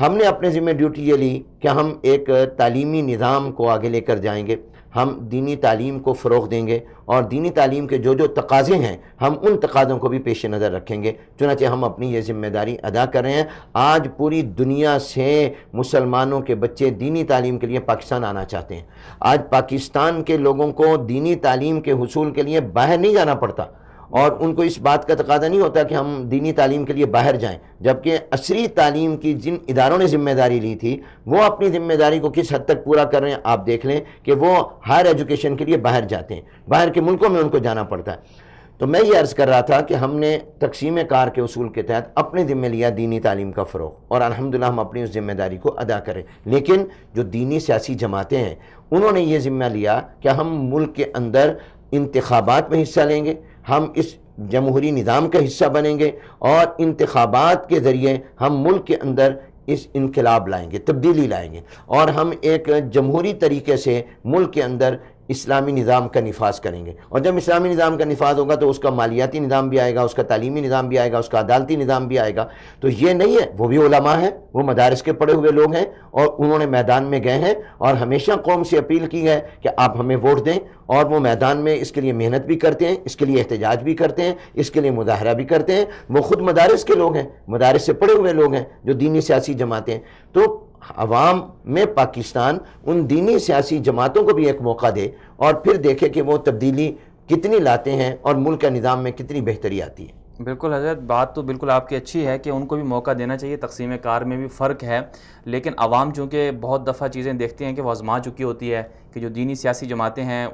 ہم نے اپنے ذمہ ڈیوٹی یہ لی کہ ہم ایک تعلیمی نظام کو آگے لے کر جائیں گے، ہم دینی تعلیم کو فروغ دیں گے، اور دینی تعلیم کے جو جو تقاضے ہیں ہم ان تقاضوں کو بھی پیش نظر رکھیں گے۔ چنانچہ ہم اپنی یہ ذمہ داری ادا کر رہے ہیں۔ آج پوری دنیا سے مسلمانوں کے بچے دینی تعلیم کے لیے پاکستان آنا چاہتے ہیں۔ آج پاکستان کے لوگوں کو دینی تعلیم کے حصول کے لیے باہر نہیں جانا پڑتا، اور ان کو اس بات کا تقاضا نہیں ہوتا کہ ہم دینی تعلیم کے لیے باہر جائیں، جبکہ عصری تعلیم کی جن اداروں نے ذمہ داری لی تھی وہ اپنی ذمہ داری کو کس حد تک پورا کر رہے ہیں۔ آپ دیکھ لیں کہ وہ ہائر ایجوکیشن کے لیے باہر جاتے ہیں، باہر کے ملکوں میں ان کو جانا پڑتا ہے۔ تو میں یہ عرض کر رہا تھا کہ ہم نے تقسیم کار کے اصول کے تحت اپنے ذمہ لیا دینی تعلیم کا فروغ، اور الحمدللہ ہم اپنی اس ذمہ داری کو ادا کریں۔ لیکن جو دینی سیاسی جماعتیں ہیں انہوں نے یہ ذمہ لیا کہ ہم ملک کے اندر انتخابات میں حصہ لیں گے، ہم اس جمہوری نظام کا حصہ بنیں گے، اور انتخابات کے ذریعے ہم ملک کے اندر اس انقلاب لائیں گے، تبدیلی لائیں گے، اور ہم ایک جمہوری طریقے سے ملک کے اندر اسلامی نظام کا نفاذ کریں گے۔ اور جب اسلامی نظام کا نفاذ ہوگا تو اس کا مالیاتی نظام بھی آئے گا، اس کا تعلیمی نظام بھی آئے گا، اس کا عدالتی نظام بھی آئے گا۔ تو یہ نہیں ہے، وہ بھی علماء ہیں، وہ مدارس کے پڑھے ہوئے لوگ ہیں، اور انہوں نے میدان میں گئے ہیں اور ہمیشہ قوم سے اپیل کی ہے کہ آپ ہمیں ووٹ دیں، اور وہ میدان میں اس کے لیے محنت بھی کرتے ہیں، اس کے لیے احتجاج بھی کرتے ہیں، اس کے لیے مظاہرہ بھی کرتے ہیں۔ وہ خود مدارس کے لوگ ہیں، مدارس سے پڑھے ہوئے لوگ ہیں جو دینی سیاسی جماعتیں ہیں۔ تو عوام میں پاکستان ان دینی سیاسی جماعتوں کو بھی ایک موقع دے، اور پھر دیکھے کہ وہ تبدیلی کتنی لاتے ہیں اور ملک کا نظام میں کتنی بہتری آتی ہے۔ بالکل حضرت، بات تو بالکل آپ کی اچھی ہے کہ ان کو بھی موقع دینا چاہیے، تقسیم کار میں بھی فرق ہے، لیکن عوام چونکہ بہت دفعہ چیزیں دیکھتے ہیں کہ وہ آزما چکی ہوتی ہے کہ جو دینی سیاسی جماعتیں ہیں،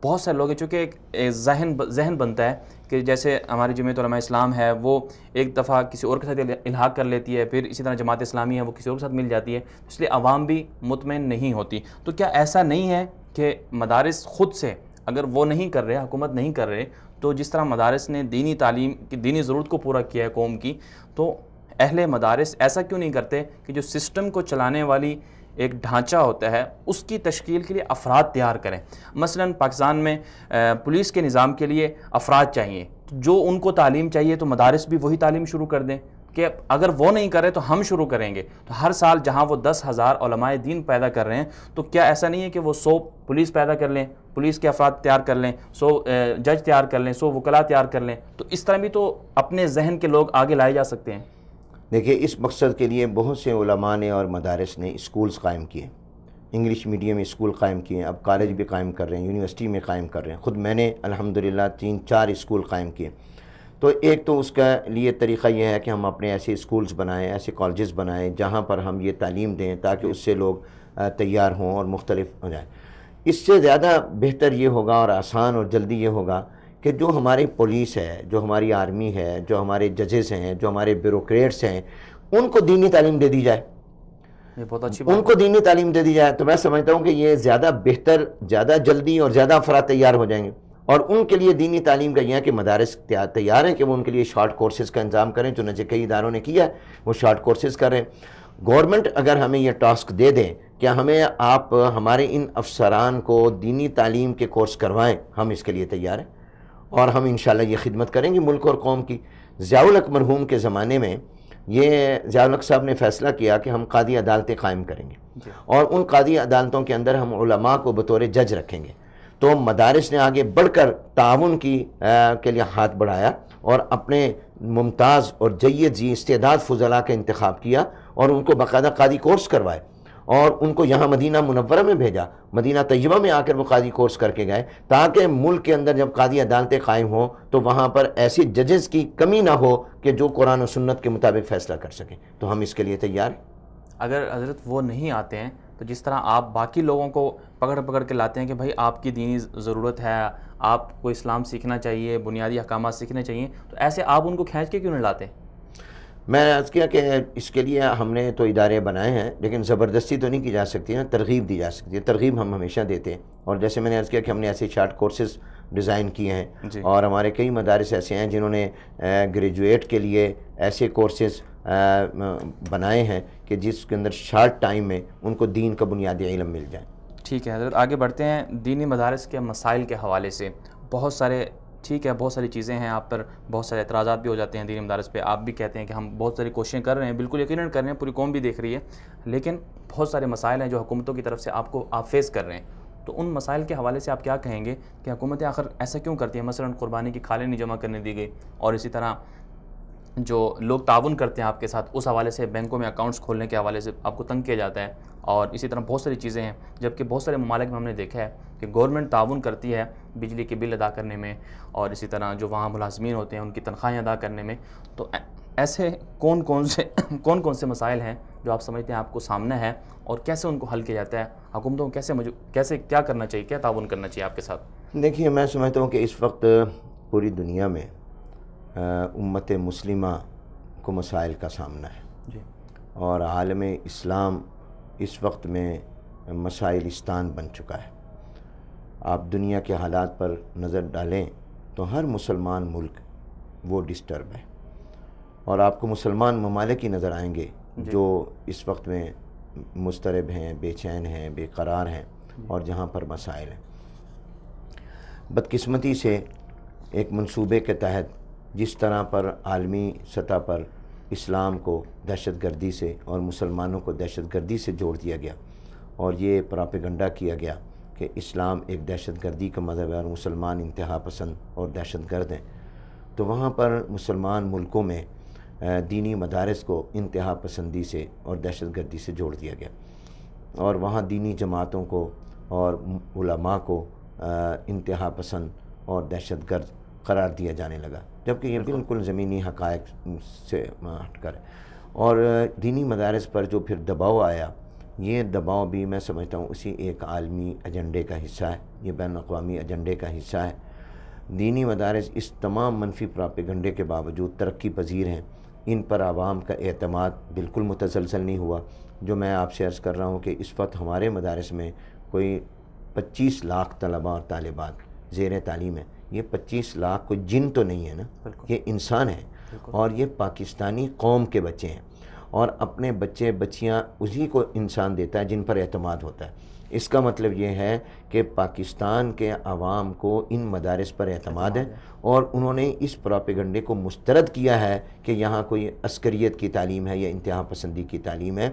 بہت سارے لوگ ہیں چونکہ ایک ذہن بنتا ہے کہ جیسے ہماری جمعیت علماء اسلام ہے وہ ایک دفعہ کسی اور کے ساتھ الحاق کر لیتی ہے، پھر اسی طرح جماعت اسلامی ہے وہ کسی اور کے ساتھ مل جاتی ہے، اس لیے عوام بھی مطمئن نہیں ہوتی۔ تو کیا ایسا نہیں ہے کہ مدارس خود سے اگر وہ نہیں کر رہے، حکومت نہیں کر رہے، تو جس طرح مدارس نے دینی تعلیم کی دینی ضرورت کو پورا کیا ہے قوم کی، تو اہل مدارس ایسا کیوں نہیں کرتے کہ جو سسٹم کو چلانے والی ایک ڈھانچہ ہوتا ہے اس کی تشکیل کے لیے افراد تیار کریں؟ مثلا پاکستان میں پولیس کے نظام کے لیے افراد چاہیے، جو ان کو تعلیم چاہیے تو مدارس بھی وہی تعلیم شروع کر دیں کہ اگر وہ نہیں کرے تو ہم شروع کریں گے۔ تو ہر سال جہاں وہ 10,000 علماء دین پیدا کر رہے ہیں، تو کیا ایسا نہیں ہے کہ وہ 100 پولیس پیدا کر لیں، پولیس کے افراد تیار کر لیں، 100 جج تیار کر لیں، 100 وکلاء تیار کر لیں؟ تو اس طرح بھی تو اپنے ذہن کے لوگ آگے لائے جا سکتے ہیں۔ دیکھیے، اس مقصد کے لیے بہت سے علماء نے اور مدارس نے اسکولز قائم کیے، انگلش میڈیم اسکول قائم کیے ہیں، اب کالج بھی قائم کر رہے ہیں، یونیورسٹی میں قائم کر رہے ہیں۔ خود میں نے الحمدللہ 3-4 اسکول قائم کیے۔ تو ایک تو اس کا لیے طریقہ یہ ہے کہ ہم اپنے ایسے اسکولز بنائیں، ایسے کالجز بنائیں جہاں پر ہم یہ تعلیم دیں تاکہ اس سے لوگ تیار ہوں اور مختلف ہو جائیں۔ اس سے زیادہ بہتر یہ ہوگا اور آسان اور جلدی یہ ہوگا کہ جو ہماری پولیس ہے، جو ہماری آرمی ہے، جو ہمارے ججز ہیں، جو ہمارے بیوروکریٹس ہیں، ان کو دینی تعلیم دے دی جائے، یہ بہت اچھی بات ان کو دینی تعلیم دے دی جائے۔ تو میں سمجھتا ہوں کہ یہ زیادہ بہتر، زیادہ جلدی اور زیادہ افراد تیار ہو جائیں گے۔ اور ان کے لیے دینی تعلیم کا یہ ہے کہ مدارس تیار ہیں کہ وہ ان کے لیے شارٹ کورسز کا انتظام کریں، چنانچہ کئی اداروں نے کیا ہے، وہ شارٹ کورسز کریں۔ گورنمنٹ اگر ہمیں یہ ٹاسک دے دیں کہ ہمیں آپ ہمارے ان افسران کو دینی تعلیم کے کورس کروائیں، ہم اس کے لیے تیار ہیں، اور ہم انشاءاللہ یہ خدمت کریں گے ملک اور قوم کی۔ ضیاء الحق مرحوم کے زمانے میں یہ ضیاء الحق صاحب نے فیصلہ کیا کہ ہم قاضی عدالتیں قائم کریں گے، اور ان قاضی عدالتوں کے اندر ہم علماء کو بطور جج رکھیں گے۔ تو مدارس نے آگے بڑھ کر تعاون کے لیے ہاتھ بڑھایا اور اپنے ممتاز اور جید ذی استعداد فضلاء کا انتخاب کیا، اور ان کو باقاعدہ قاضی کورس کروائے، اور ان کو یہاں مدینہ منورہ میں بھیجا، مدینہ طیبہ میں آ کر وہ قاضی کورس کر کے گئے، تاکہ ملک کے اندر جب قاضی عدالتیں قائم ہوں تو وہاں پر ایسی ججز کی کمی نہ ہو کہ جو قرآن و سنت کے مطابق فیصلہ کر سکیں۔ تو ہم اس کے لیے تیار ہیں۔ اگر حضرت وہ نہیں آتے ہیں تو جس طرح آپ باقی لوگوں کو پکڑ کے لاتے ہیں کہ بھائی آپ کی دینی ضرورت ہے، آپ کو اسلام سیکھنا چاہیے، بنیادی احکامات سیکھنے چاہیے، تو ایسے آپ ان کو کھینچ کے کیوں نہیں لاتے؟ میں نے عرض کیا کہ اس کے لیے ہم نے تو ادارے بنائے ہیں، لیکن زبردستی تو نہیں کی جا سکتی ہے، ترغیب دی جا سکتی ہے۔ ترغیب ہم ہمیشہ دیتے ہیں، اور جیسے میں نے عرض کیا کہ ہم نے ایسے شارٹ کورسز ڈیزائن کیے ہیں، اور ہمارے کئی مدارس ایسے ہیں جنہوں نے گریجویٹ کے لیے ایسے کورسز بنائے ہیں کہ جس کے اندر شارٹ ٹائم میں ان کو دین کا بنیادی علم مل جائے۔ ٹھیک ہے حضرت، آگے بڑھتے ہیں۔ دینی مدارس کے مسائل کے حوالے سے بہت سارے بہت ساری چیزیں ہیں، آپ پر بہت سارے اعتراضات بھی ہو جاتے ہیں دینی مدارس پہ، آپ بھی کہتے ہیں کہ ہم بہت ساری کوششیں کر رہے ہیں، بالکل یقیناً کر رہے ہیں، پوری قوم بھی دیکھ رہی ہے، لیکن بہت سارے مسائل ہیں جو حکومتوں کی طرف سے آپ فیس کر رہے ہیں۔ تو ان مسائل کے حوالے سے آپ کیا کہیں گے کہ حکومتیں آخر ایسا کیوں کرتی ہیں؟ مثلا قربانی کی کھالیں نہیں جمع کرنے دی گئی، اور اسی طرح جو لوگ تعاون کرتے ہیں آپ کے ساتھ اس حوالے سے بینکوں میں اکاؤنٹس کھولنے کے حوالے سے آپ کو تنگ کیا جاتا ہے، اور اسی طرح بہت ساری چیزیں ہیں، جبکہ بہت سارے ممالک میں ہم نے دیکھا ہے کہ گورنمنٹ تعاون کرتی ہے بجلی کے بل ادا کرنے میں، اور اسی طرح جو وہاں ملازمین ہوتے ہیں ان کی تنخواہیں ادا کرنے میں۔ تو ایسے کون کون سے مسائل ہیں جو آپ سمجھتے ہیں آپ کو سامنا ہے، اور کیسے ان کو حل کیا جاتا ہے؟ حکومتوں کو کیسے کیا کرنا چاہیے، کیا تعاون کرنا چاہیے آپ کے ساتھ؟ دیکھیے، میں سمجھتا ہوں کہ اس وقت پوری دنیا میں امت مسلمہ کو مسائل کا سامنا ہے، اور عالم اسلام اس وقت میں مسائلستان بن چکا ہے۔ آپ دنیا کے حالات پر نظر ڈالیں تو ہر مسلمان ملک وہ ڈسٹرب ہے، اور آپ کو مسلمان ممالک ہی نظر آئیں گے جو اس وقت میں مضطرب ہیں، بے چین ہیں، بے قرار ہیں، اور جہاں پر مسائل ہیں۔ بدقسمتی سے ایک منصوبے کے تحت جس طرح پر عالمی سطح پر اسلام کو دہشت گردی سے اور مسلمانوں کو دہشت گردی سے جوڑ دیا گیا، اور یہ پراپیگنڈا کیا گیا کہ اسلام ایک دہشت گردی کا مذہب ہے اور مسلمان انتہا پسند اور دہشت گرد ہیں، تو وہاں پر مسلمان ملکوں میں دینی مدارس کو انتہا پسندی سے اور دہشت گردی سے جوڑ دیا گیا، اور وہاں دینی جماعتوں کو اور علماء کو انتہا پسند اور دہشت گرد قرار دیا جانے لگا، جبکہ یہ بالکل زمینی حقائق سے ہٹ کر ہے۔ اور دینی مدارس پر جو پھر دباؤ آیا، یہ دباؤ بھی میں سمجھتا ہوں اسی ایک عالمی ایجنڈے کا حصہ ہے، یہ بین الاقوامی ایجنڈے کا حصہ ہے۔ دینی مدارس اس تمام منفی پراپیگنڈے کے باوجود ترقی پذیر ہیں، ان پر عوام کا اعتماد بالکل متزلزل نہیں ہوا۔ جو میں آپ سے عرض کر رہا ہوں کہ اس وقت ہمارے مدارس میں کوئی 25 لاکھ طلباء اور طالبات زیر تعلیم ہیں۔ یہ 25 لاکھ کوئی جن تو نہیں ہے نا، یہ انسان ہیں، اور یہ پاکستانی قوم کے بچے ہیں، اور اپنے بچے بچیاں اسی کو انسان دیتا ہے جن پر اعتماد ہوتا ہے۔ اس کا مطلب یہ ہے کہ پاکستان کے عوام کو ان مدارس پر اعتماد ہے، اور انہوں نے اس پراپیگنڈے کو مسترد کیا ہے کہ یہاں کوئی عسکریت کی تعلیم ہے یا انتہا پسندی کی تعلیم ہے،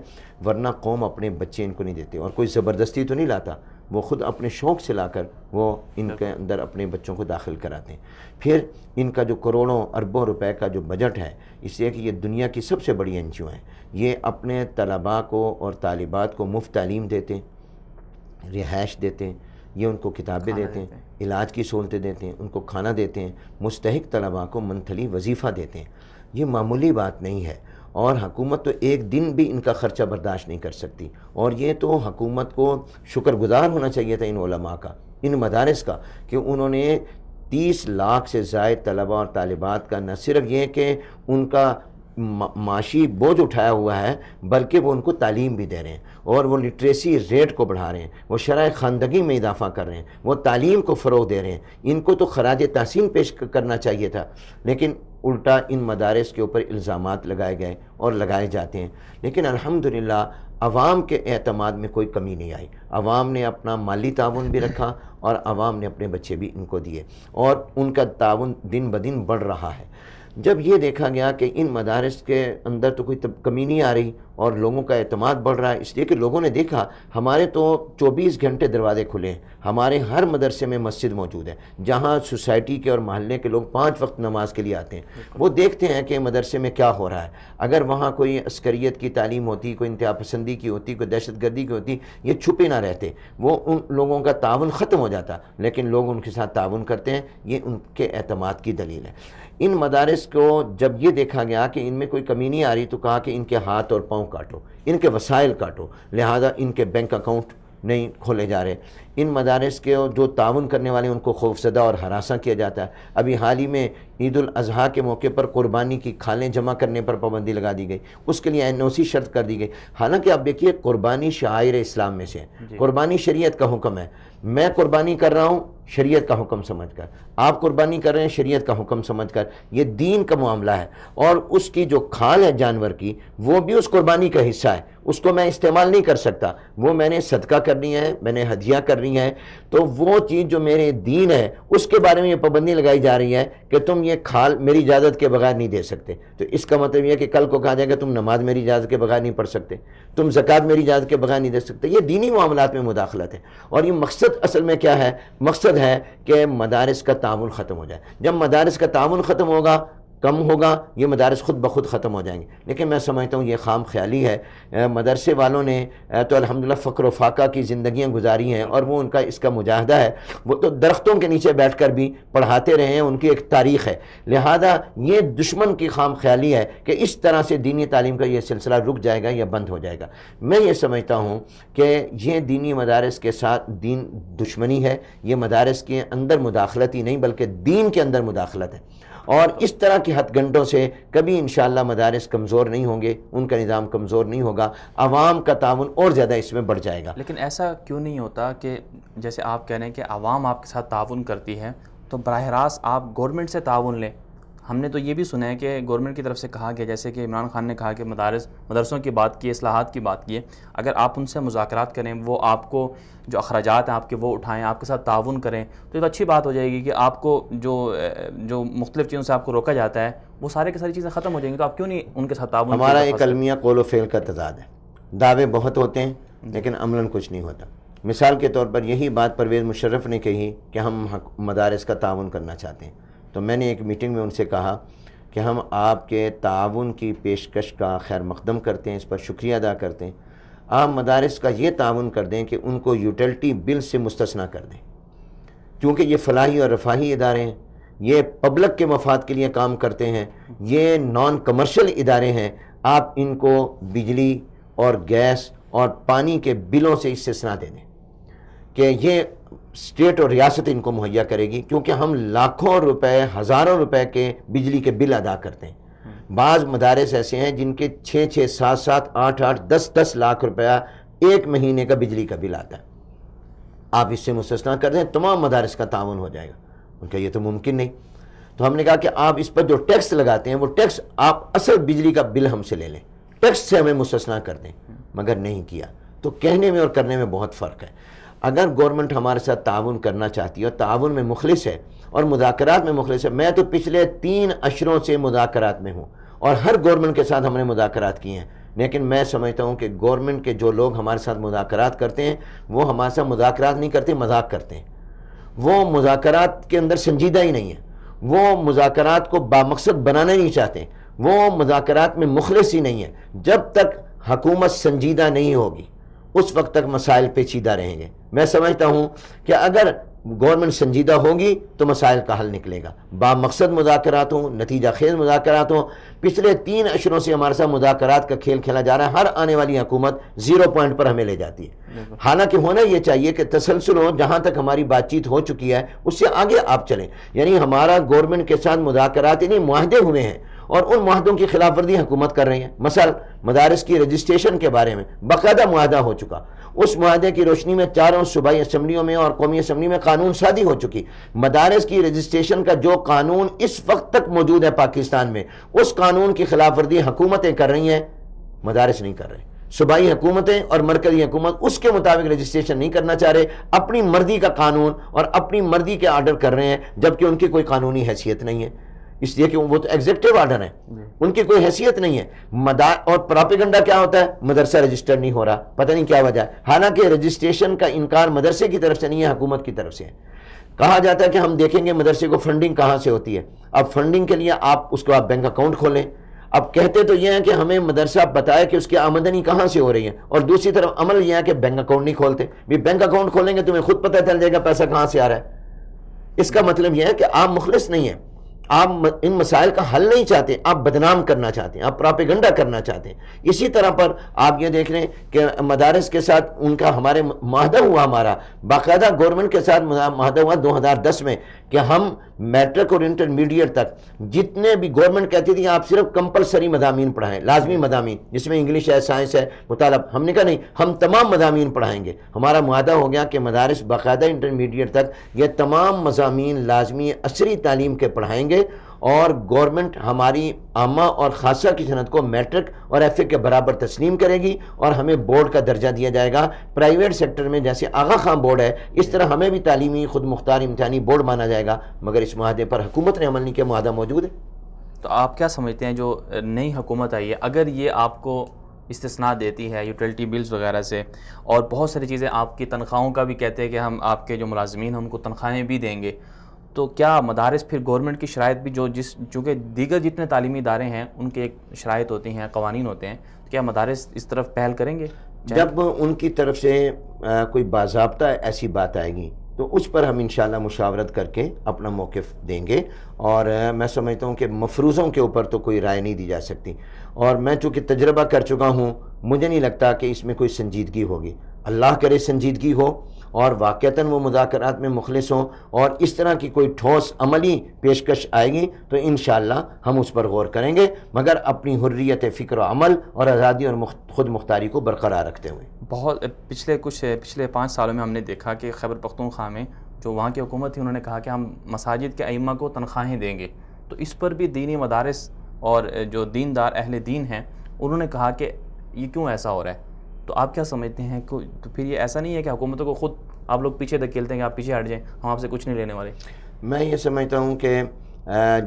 ورنہ قوم اپنے بچے ان کو نہیں دیتے، اور کوئی زبردستی تو نہیں لاتا، وہ خود اپنے شوق سے لا کر وہ ان کے اندر اپنے بچوں کو داخل کراتے ہیں۔ پھر ان کا جو کروڑوں اربوں روپے کا جو بجٹ ہے، اس لیے کہ یہ دنیا کی سب سے بڑی این جی او ہیں، یہ اپنے طلباء کو اور طالبات کو مفت تعلیم دیتے ہیں، رہائش دیتے ہیں، یہ ان کو کتابیں دیتے ہیں، علاج کی سہولتیں دیتے ہیں، ان کو کھانا دیتے ہیں، مستحق طلباء کو منتھلی وظیفہ دیتے ہیں۔ یہ معمولی بات نہیں ہے، اور حکومت تو ایک دن بھی ان کا خرچہ برداشت نہیں کر سکتی، اور یہ تو حکومت کو شکر گزار ہونا چاہیے تھا ان علماء کا، ان مدارس کا، کہ انہوں نے 30 لاکھ سے زائد طلباء اور طالبات کا نہ صرف یہ کہ ان کا معاشی بوجھ اٹھایا ہوا ہے، بلکہ وہ ان کو تعلیم بھی دے رہے ہیں، اور وہ لٹریسی ریٹ کو بڑھا رہے ہیں، وہ شرح خواندگی میں اضافہ کر رہے ہیں، وہ تعلیم کو فروغ دے رہے ہیں۔ ان کو تو خراج تحسین پیش کرنا چاہیے تھا، لیکن الٹا ان مدارس کے اوپر الزامات لگائے گئے اور لگائے جاتے ہیں۔ لیکن الحمدللہ عوام کے اعتماد میں کوئی کمی نہیں آئی، عوام نے اپنا مالی تعاون بھی رکھا، اور عوام نے اپنے بچے بھی ان کو دیے، اور ان کا تعاون دن بدن بڑھ رہا ہے۔ جب یہ دیکھا گیا کہ ان مدارس کے اندر تو کوئی کمی نہیں آ رہی اور لوگوں کا اعتماد بڑھ رہا ہے، اس لیے کہ لوگوں نے دیکھا ہمارے تو 24 گھنٹے دروازے کھلے ہیں، ہمارے ہر مدرسے میں مسجد موجود ہے، جہاں سوسائٹی کے اور محلے کے لوگ 5 وقت نماز کے لیے آتے ہیں، وہ دیکھتے ہیں کہ مدرسے میں کیا ہو رہا ہے۔ اگر وہاں کوئی عسکریت کی تعلیم ہوتی، کوئی انتہا پسندی کی ہوتی، کوئی دہشت گردی کی ہوتی، یہ چھپے نہ رہتے، وہ ان لوگوں کا تعاون ختم ہو جاتا، لیکن لوگ ان کے ساتھ تعاون کرتے ہیں، یہ ان کے اعتماد کی دلیل ہے۔ ان مدارس کو جب یہ دیکھا گیا کہ ان میں کوئی کمی نہیں آ رہی، تو کہا کہ ان کے ہاتھ اور پاؤں کاٹو، ان کے وسائل کاٹو، لہذا ان کے بینک اکاؤنٹ نہیں کھولے جا رہے۔ ان مدارس کے جو تعاون کرنے والے ان کو خوفزدہ اور ہراساں کیا جاتا ہے۔ ابھی حال ہی میں عید الاضحیٰ کے موقع پر قربانی کی کھالیں جمع کرنے پر پابندی لگا دی گئی، اس کے لیے NOC شرط کر دی گئی۔ حالانکہ آپ دیکھیے قربانی شعائر اسلام میں سے ہے، قربانی شریعت کا حکم ہے، میں قربانی کر رہا ہوں شریعت کا حکم سمجھ کر، آپ قربانی کر رہے ہیں شریعت کا حکم سمجھ کر، یہ دین کا معاملہ ہے، اور اس کی جو کھال ہے جانور کی وہ بھی اس قربانی کا حصہ ہے، اس کو میں استعمال نہیں کر سکتا، وہ میں نے صدقہ کرنی ہے، میں نے ہدیہ کرنی ہے، تو وہ چیز جو میرے دین ہے اس کے بارے میں یہ پابندی لگائی جا رہی ہے کہ تم یہ کھال میری اجازت کے بغیر نہیں دے سکتے۔ تو اس کا مطلب یہ ہے کہ کل کو کہا جائے گا تم نماز میری اجازت کے بغیر نہیں پڑھ سکتے، تم زکوٰۃ میری اجازت کے بغیر نہیں دے سکتے۔ یہ دینی معاملات میں مداخلت ہے، اور یہ مقصد اصل میں کیا ہے؟ مقصد ہے کہ مدارس کا تعاون ختم ہو جائے۔ جب مدارس کا تعاون ختم ہوگا، کم ہوگا، یہ مدارس خود بخود ختم ہو جائیں گے۔ لیکن میں سمجھتا ہوں یہ خام خیالی ہے۔ مدرسے والوں نے تو الحمدللہ فقر و فاقہ کی زندگیاں گزاری ہیں، اور وہ ان کا اس کا مجاہدہ ہے، وہ تو درختوں کے نیچے بیٹھ کر بھی پڑھاتے رہے ہیں، ان کی ایک تاریخ ہے۔ لہذا یہ دشمن کی خام خیالی ہے کہ اس طرح سے دینی تعلیم کا یہ سلسلہ رک جائے گا یا بند ہو جائے گا۔ میں یہ سمجھتا ہوں کہ یہ دینی مدارس کے ساتھ دین دشمنی ہے، یہ مدارس کے اندر مداخلت ہی نہیں بلکہ دین کے اندر مداخلت ہے، اور اس طرح کی ہتھ گنڈوں سے کبھی انشاءاللہ مدارس کمزور نہیں ہوں گے، ان کا نظام کمزور نہیں ہوگا، عوام کا تعاون اور زیادہ اس میں بڑھ جائے گا۔ لیکن ایسا کیوں نہیں ہوتا کہ جیسے آپ کہہ رہے ہیں کہ عوام آپ کے ساتھ تعاون کرتی ہے، تو براہ راست آپ گورنمنٹ سے تعاون لیں؟ ہم نے تو یہ بھی سنا ہے کہ گورنمنٹ کی طرف سے کہا گیا، جیسے کہ عمران خان نے کہا کہ مدرسوں کی بات کی، اصلاحات کی بات کی ہے، اگر آپ ان سے مذاکرات کریں، وہ آپ کو جو اخراجات ہیں آپ کے وہ اٹھائیں، آپ کے ساتھ تعاون کریں، تو یہ تو اچھی بات ہو جائے گی کہ آپ کو جو مختلف چیزوں سے آپ کو روکا جاتا ہے وہ ساری کی ساری چیزیں ختم ہو جائیں گی، تو آپ کیوں نہیں ان کے ساتھ تعاون؟ ہمارا ایک المیہ قول و فعل کا تضاد ہے، دعوے بہت ہوتے ہیں لیکن عملاً کچھ نہیں ہوتا۔ مثال کے طور پر یہی بات پرویز مشرف نے کہی کہ ہم مدارس کا تعاون کرنا چاہتے ہیں، تو میں نے ایک میٹنگ میں ان سے کہا کہ ہم آپ کے تعاون کی پیشکش کا خیر مقدم کرتے ہیں، اس پر شکریہ ادا کرتے ہیں، آپ مدارس کا یہ تعاون کر دیں کہ ان کو یوٹیلٹی بل سے مستثنیٰ کر دیں، کیونکہ یہ فلاحی اور رفاہی ادارے ہیں، یہ پبلک کے مفاد کے لیے کام کرتے ہیں، یہ نان کمرشل ادارے ہیں، آپ ان کو بجلی اور گیس اور پانی کے بلوں سے استثناء دے دیں کہ یہ اسٹیٹ اور ریاست ان کو مہیا کرے گی، کیونکہ ہم لاکھوں روپے، ہزاروں روپے کے بجلی کے بل ادا کرتے ہیں۔ بعض مدارس ایسے ہیں جن کے 6 7 8 10 لاکھ روپیہ ایک مہینے کا بجلی کا بل آتا ہے، آپ اس سے مستثنیٰ کر دیں، تمام مدارس کا تعاون ہو جائے گا۔ ان کا یہ تو ممکن نہیں، تو ہم نے کہا کہ آپ اس پر جو ٹیکس لگاتے ہیں وہ ٹیکس آپ اصل بجلی کا بل ہم سے لے لیں، ٹیکس سے ہمیں مستثنیٰ کر دیں، مگر نہیں کیا۔ تو کہنے میں اور کرنے میں بہت فرق ہے۔ اگر گورنمنٹ ہمارے ساتھ تعاون کرنا چاہتی ہے اور تعاون میں مخلص ہے اور مذاکرات میں مخلص ہے، میں تو پچھلے 3 عشروں سے مذاکرات میں ہوں اور ہر گورنمنٹ کے ساتھ ہم نے مذاکرات کیے ہیں، لیکن میں سمجھتا ہوں کہ گورنمنٹ کے جو لوگ ہمارے ساتھ مذاکرات کرتے ہیں وہ ہمارے ساتھ مذاکرات نہیں کرتے، مذاق کرتے ہیں، وہ مذاکرات کے اندر سنجیدہ ہی نہیں ہے، وہ مذاکرات کو بامقصد بنانا نہیں چاہتے، وہ مذاکرات میں مخلص ہی نہیں ہے۔ جب تک حکومت سنجیدہ نہیں ہوگی اس وقت تک مسائل پیچیدہ رہیں گے۔ میں سمجھتا ہوں کہ اگر گورنمنٹ سنجیدہ ہوگی تو مسائل کا حل نکلے گا، بامقصد مذاکرات ہوں، نتیجہ خیز مذاکرات ہوں۔ پچھلے 3 عشروں سے ہمارے ساتھ مذاکرات کا کھیل کھیلا جا رہا ہے، ہر آنے والی حکومت 0 پوائنٹ پر ہمیں لے جاتی ہے، حالانکہ ہونا یہ چاہیے کہ تسلسل ہو، جہاں تک ہماری بات چیت ہو چکی ہے اس سے آگے آپ چلیں۔ یعنی ہمارا گورنمنٹ کے ساتھ مذاکرات یعنی معاہدے ہوئے ہیں اور ان معاہدوں کی خلاف ورزی حکومت کر رہی ہے۔ مثلا مدارس کی رجسٹریشن کے بارے میں باقاعدہ معاہدہ ہو چکا، اس معاہدے کی روشنی میں 4 صوبائی اسمبلیوں میں اور قومی اسمبلی میں قانون سازی ہو چکی۔ مدارس کی رجسٹریشن کا جو قانون اس وقت تک موجود ہے پاکستان میں، اس قانون کی خلاف ورزی حکومتیں کر رہی ہیں، مدارس نہیں کر رہے۔ صوبائی حکومتیں اور مرکزی حکومت اس کے مطابق رجسٹریشن نہیں کرنا چاہ رہے، اپنی مرضی کا قانون اور اپنی مرضی کے آرڈر کر رہے ہیں، جبکہ ان کی کوئی قانونی حیثیت نہیں ہے، اس لیے کہ وہ تو ایگزیکٹو آرڈر ہے، ان کی کوئی حیثیت نہیں ہے۔ اور پراپیگنڈا کیا ہوتا ہے؟ مدرسہ رجسٹر نہیں ہو رہا، پتہ نہیں کیا وجہ ہے، حالانکہ رجسٹریشن کا انکار مدرسے کی طرف سے نہیں ہے، حکومت کی طرف سے ہے۔ کہا جاتا ہے کہ ہم دیکھیں گے مدرسے کو فنڈنگ کہاں سے ہوتی ہے، اب فنڈنگ کے لیے آپ اس کو آپ بینک اکاؤنٹ کھولیں، اب کہتے تو یہ ہیں کہ ہمیں مدرسہ بتائے کہ اس کی آمدنی کہاں سے ہو رہی ہے، اور دوسری طرف عمل یہ ہے کہ بینک اکاؤنٹ نہیں کھولتے۔ بھی بینک اکاؤنٹ کھولیں گے تمہیں خود پتہ چل جائے گا پیسہ کہاں سے آ رہا ہے۔ اس کا مطلب یہ ہے کہ آپ مخلص نہیں ہیں، آپ ان مسائل کا حل نہیں چاہتے، آپ بدنام کرنا چاہتے ہیں، آپ پراپیگنڈا کرنا چاہتے ہیں۔ اسی طرح پر آپ یہ دیکھ لیں کہ مدارس کے ساتھ ان کا ہمارے معاہدہ ہوا، ہمارا باقاعدہ گورنمنٹ کے ساتھ معاہدہ ہوا 2010 میں کہ ہم میٹرک اور انٹرمیڈیٹ تک جتنے بھی گورنمنٹ کہتی تھی آپ صرف کمپلسری مضامین پڑھائیں، لازمی مضامین، جس میں انگلش ہے، سائنس ہے، مطالعہ، ہم نے کہا نہیں، ہم تمام مضامین پڑھائیں گے۔ ہمارا معاہدہ ہو گیا کہ مدارس باقاعدہ انٹرمیڈیٹ تک یہ تمام مضامین لازمی عصری تعلیم کے پڑھائیں گے، اور گورنمنٹ ہماری عامہ اور خاصہ کی صنعت کو میٹرک اور ایف اے کے برابر تسلیم کرے گی، اور ہمیں بورڈ کا درجہ دیا جائے گا۔ پرائیویٹ سیکٹر میں جیسے آغا خان بورڈ ہے، اس طرح ہمیں بھی تعلیمی خود مختار امتحانی بورڈ مانا جائے گا، مگر اس معاہدے پر حکومت نے عمل نہیں کیا، معاہدہ موجود ہے۔ تو آپ کیا سمجھتے ہیں جو نئی حکومت آئی ہے، اگر یہ آپ کو استثناء دیتی ہے یوٹیلٹی بلز وغیرہ سے، اور بہت ساری چیزیں آپ کی تنخواہوں کا بھی کہتے ہیں کہ ہم آپ کے جو ملازمین ہیں ان کو تنخواہیں بھی دیں گے، تو کیا مدارس پھر گورنمنٹ کی شرائط بھی چونکہ دیگر جتنے تعلیمی ادارے ہیں ان کے ایک شرائط ہوتی ہیں، قوانین ہوتے ہیں، تو کیا مدارس اس طرف پہل کریں گے؟ جب ان کی طرف سے کوئی باضابطہ ایسی بات آئے گی تو اس پر ہم انشاءاللہ مشاورت کر کے اپنا موقف دیں گے، اور میں سمجھتا ہوں کہ مفروضوں کے اوپر تو کوئی رائے نہیں دی جا سکتی، اور میں چونکہ تجربہ کر چکا ہوں، مجھے نہیں لگتا کہ اس میں کوئی سنجیدگی ہوگی۔ اللہ کرے سنجیدگی ہو اور واقعتاً وہ مذاکرات میں مخلص ہوں اور اس طرح کی کوئی ٹھوس عملی پیشکش آئے گی تو انشاءاللہ ہم اس پر غور کریں گے، مگر اپنی حریت فکر و عمل اور آزادی اور خود مختاری کو برقرار رکھتے ہوئے۔ بہت پچھلے 5 سالوں میں ہم نے دیکھا کہ خیبر پختونخوا میں جو وہاں کی حکومت تھی، انہوں نے کہا کہ ہم مساجد کے ائمہ کو تنخواہیں دیں گے، تو اس پر بھی دینی مدارس اور جو دیندار اہل دین ہیں انہوں نے کہا کہ یہ کیوں ایسا ہو رہا ہے؟ تو آپ کیا سمجھتے ہیں؟ تو پھر یہ ایسا نہیں ہے کہ حکومتوں کو خود آپ لوگ پیچھے دھکیلتے ہیں کہ آپ پیچھے ہٹ جائیں، ہم آپ سے کچھ نہیں لینے والے؟ میں یہ سمجھتا ہوں کہ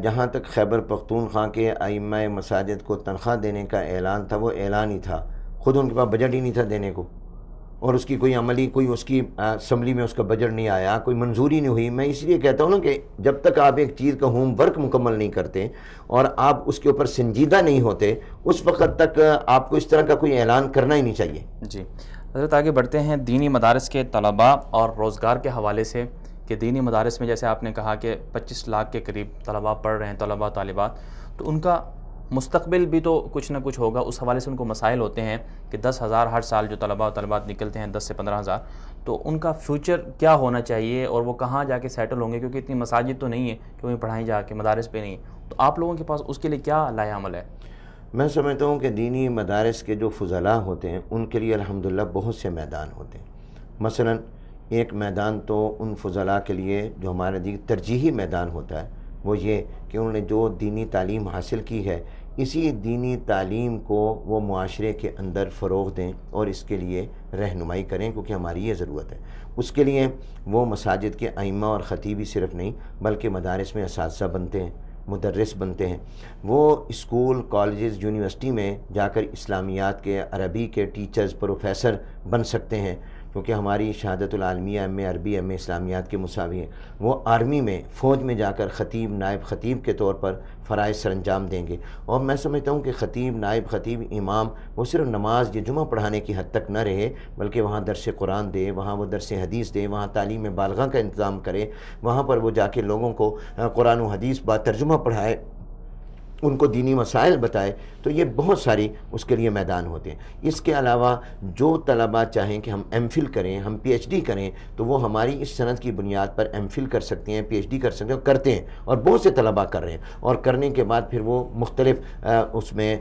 جہاں تک خیبر پختونخوا کے ائمہ مساجد کو تنخواہ دینے کا اعلان تھا، وہ اعلان ہی تھا، خود ان کے پاس بجٹ ہی نہیں تھا دینے کو، اور اس کی کوئی عملی اس کی اسمبلی میں اس کا بجٹ نہیں آیا، کوئی منظوری نہیں ہوئی۔ میں اس لیے کہتا ہوں نا کہ جب تک آپ ایک چیز کا ہوم ورک مکمل نہیں کرتے اور آپ اس کے اوپر سنجیدہ نہیں ہوتے، اس وقت تک آپ کو اس طرح کا کوئی اعلان کرنا ہی نہیں چاہیے۔ جی حضرت، آگے بڑھتے ہیں دینی مدارس کے طلباء اور روزگار کے حوالے سے، کہ دینی مدارس میں جیسے آپ نے کہا کہ 25 لاکھ کے قریب طلباء پڑھ رہے ہیں، طلباء طالبات، تو ان کا مستقبل بھی تو کچھ نہ کچھ ہوگا، اس حوالے سے ان کو مسائل ہوتے ہیں کہ 10,000 ہر سال جو طلباء و طالبات نکلتے ہیں، 10 سے 15,000، تو ان کا فیوچر کیا ہونا چاہیے اور وہ کہاں جا کے سیٹل ہوں گے؟ کیونکہ اتنی مساجد تو نہیں ہے کہ وہیں پڑھائیں جا کے، مدارس پہ نہیں ہے، تو آپ لوگوں کے پاس اس کے لیے کیا لائحہ عمل ہے؟ میں سمجھتا ہوں کہ دینی مدارس کے جو فضلاء ہوتے ہیں ان کے لیے الحمدللہ بہت سے میدان ہوتے ہیں۔ مثلا ایک میدان تو ان فضلاء کے لیے جو ہمارے ترجیحی میدان ہوتا ہے وہ یہ کہ انہوں نے جو دینی تعلیم حاصل کی ہے، اسی دینی تعلیم کو وہ معاشرے کے اندر فروغ دیں اور اس کے لیے رہنمائی کریں، کیونکہ ہماری یہ ضرورت ہے۔ اس کے لیے وہ مساجد کے ائمہ اور خطیبی صرف نہیں بلکہ مدارس میں اساتذہ بنتے ہیں، مدرس بنتے ہیں، وہ اسکول، کالجز، یونیورسٹی میں جا کر اسلامیات کے، عربی کے ٹیچرز، پروفیسر بن سکتے ہیں، کیونکہ ہماری شہادت العالمیہ ایم اے عربی، ایم اے اسلامیات کے مساوی ہیں۔ وہ آرمی میں، فوج میں جا کر خطیب، نائب خطیب کے طور پر فرائض سر انجام دیں گے۔ اور میں سمجھتا ہوں کہ خطیب، نائب خطیب، امام وہ صرف نماز یا جمعہ پڑھانے کی حد تک نہ رہے، بلکہ وہاں درس قرآن دے، وہاں وہ درس حدیث دے، وہاں تعلیم بالغہ کا انتظام کرے، وہاں پر وہ جا کے لوگوں کو قرآن و حدیث با ترجمہ پڑھائے، ان کو دینی مسائل بتائے۔ تو یہ بہت ساری اس کے لیے میدان ہوتے ہیں۔ اس کے علاوہ جو طلباء چاہیں کہ ہم ایم فل کریں، ہم پی ایچ ڈی کریں، تو وہ ہماری اس سند کی بنیاد پر ایم فل کر سکتے ہیں، پی ایچ ڈی کر سکتے ہیں، اور کرتے ہیں، اور بہت سے طلباء کر رہے ہیں، اور کرنے کے بعد پھر وہ مختلف اس میں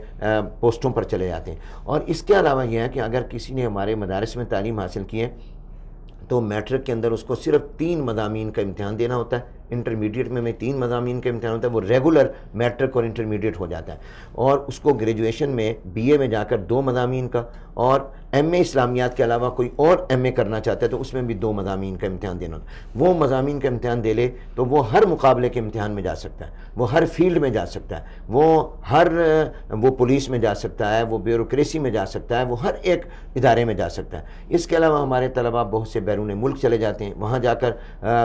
پوسٹوں پر چلے جاتے ہیں۔ اور اس کے علاوہ یہ ہے کہ اگر کسی نے ہمارے مدارس میں تعلیم حاصل کی ہے تو میٹرک کے اندر اس کو صرف 3 مضامین کا امتحان دینا ہوتا ہے، انٹرمیڈیٹ میں 3 مضامین کا امتحان ہوتا ہے، وہ ریگولر میٹرک اور انٹرمیڈیٹ ہو جاتا ہے، اور اس کو گریجویشن میں بی اے میں جا کر 2 مضامین کا، اور ایم اے اسلامیات کے علاوہ کوئی اور ایم اے کرنا چاہتا ہے تو اس میں بھی 2 مضامین کا امتحان دینا ہوتا ہے۔ وہ مضامین کا امتحان دے لے تو وہ ہر مقابلے کے امتحان میں جا سکتا ہے، وہ ہر فیلڈ میں جا سکتا ہے، وہ پولیس میں جا سکتا ہے، وہ بیوروکریسی میں جا سکتا ہے، وہ ہر ایک ادارے میں جا سکتا ہے۔ اس کے علاوہ ہمارے طلباء بہت سے بیرون ملک چلے جاتے ہیں، وہاں جا کر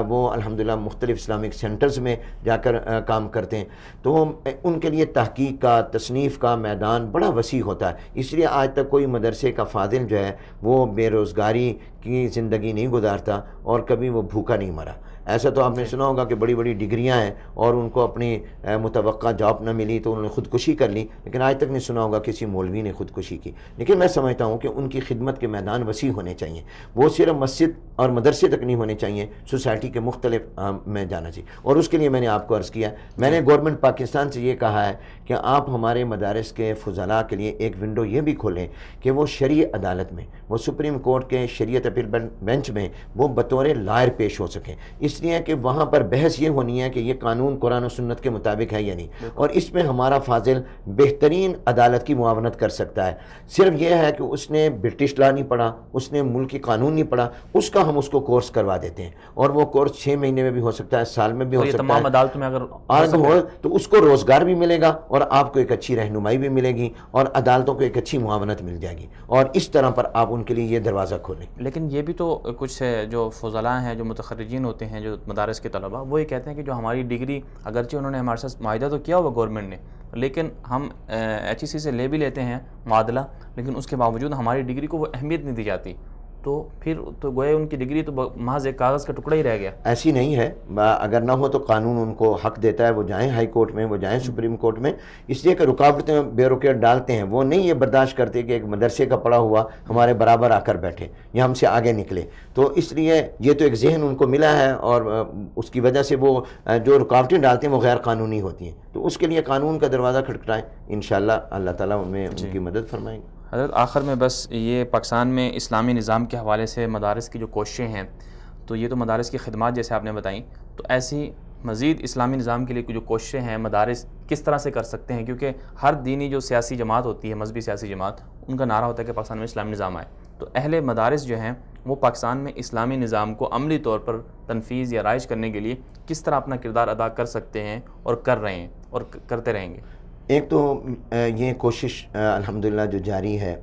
وہ الحمدللہ مختلف اسلامک سینٹرز میں جا کر کام کرتے ہیں، تو ان کے لیے تحقیق کا، تصنیف کا میدان بڑا وسیع ہوتا ہے۔ اس لیے آج تک کوئی مدرسے کا فاضل جو ہے وہ بے روزگاری کی زندگی نہیں گزارتا اور کبھی وہ بھوکا نہیں مرا۔ ایسا تو آپ نے سنا ہوگا کہ بڑی بڑی ڈگریاں ہیں اور ان کو اپنی متوقع جاب نہ ملی تو انہوں نے خودکشی کر لی، لیکن آج تک نہیں سنا ہوگا کسی مولوی نے خودکشی کی۔ لیکن میں سمجھتا ہوں کہ ان کی خدمت کے میدان وسیع ہونے چاہیے، وہ صرف مسجد اور مدرسے تک نہیں ہونے چاہیے، سوسائٹی کے مختلف میں جانا چاہیے۔ اور اس کے لیے میں نے آپ کو عرض کیا، میں نے گورنمنٹ پاکستان سے یہ کہا ہے کہ آپ ہمارے مدارس کے فضلاء کے لیے ایک ونڈو یہ بھی کھولیں کہ وہ شرعی عدالت میں، وہ سپریم کورٹ کے شریعت اپیل بینچ میں وہ بطور لائر پیش ہو سکیں، اس لیے کہ وہاں پر بحث یہ ہونی ہے کہ یہ قانون قرآن و سنت کے مطابق ہے یا نہیں، اور اس میں ہمارا فاضل بہترین عدالت کی معاونت کر سکتا ہے۔ صرف یہ ہے کہ اس نے برٹش لا نہیں پڑھا، اس نے ملکی قانون نہیں پڑھا، اس کا ہم اس کو کورس کروا دیتے ہیں، اور وہ کورس 6 مہینے میں بھی ہو سکتا ہے، سال میں بھی ہو سکتا ہے۔ تمام عدالتوں میں اگر ہو تو اس کو روزگار بھی ملے گا اور آپ کو ایک اچھی رہنمائی بھی ملے گی اور عدالتوں کو ایک اچھی معاونت مل جائے گی، اور اس طرح پر آپ ان کے لیے یہ دروازہ کھولیں۔ لیکن یہ بھی تو کچھ جو فضلاء ہیں، جو متخرجین ہوتے ہیں، جو مدارس کے طلباء، وہ یہ کہتے ہیں کہ جو ہماری ڈگری، اگرچہ انہوں نے ہمارے ساتھ معاہدہ تو کیا ہوا گورنمنٹ نے، لیکن ہم ایچ ای سی سے لے بھی لیتے ہیں معادلہ، لیکن اس کے باوجود ہماری ڈگری کو وہ اہمیت نہیں دی جاتی۔ تو پھر تو گویا ان کی ڈگری تو محض ایک کاغذ کا ٹکڑا ہی رہ گیا. ایسی نہیں ہے، اگر نہ ہو تو قانون ان کو حق دیتا ہے وہ جائیں ہائی کورٹ میں، وہ جائیں سپریم کورٹ میں، اس لیے کہ رکاوٹیں بیوروکریٹ ڈالتے ہیں. وہ نہیں یہ برداشت کرتے کہ ایک مدرسے کا پڑھا ہوا ہمارے برابر آ کر بیٹھے یا ہم سے آگے نکلے. تو اس لیے یہ تو ایک ذہن ان کو ملا ہے، اور اس کی وجہ سے وہ جو رکاوٹیں ڈالتے ہیں وہ غیر قانونی ہوتی ہیں. تو اس کے لیے قانون کا دروازہ کھٹکھٹائیں، انشاءاللہ اللہ تعالیٰ ہمیں ان کی مدد فرمائیں گے. حضرت آخر میں بس یہ پاکستان میں اسلامی نظام کے حوالے سے مدارس کی جو کوششیں ہیں، تو یہ تو مدارس کی خدمات جیسے آپ نے بتائیں، تو ایسی مزید اسلامی نظام کے لیے جو کوششیں ہیں مدارس کس طرح سے کر سکتے ہیں؟ کیونکہ ہر دینی جو سیاسی جماعت ہوتی ہے، مذہبی سیاسی جماعت، ان کا نعرہ ہوتا ہے کہ پاکستان میں اسلامی نظام آئے. تو اہل مدارس جو ہیں وہ پاکستان میں اسلامی نظام کو عملی طور پر تنفیذ یا رائج کرنے کے لیے کس طرح اپنا کردار ادا کر سکتے ہیں اور کر رہے ہیں اور کرتے رہیں گے؟ ایک تو یہ کوشش الحمدللہ جو جاری ہے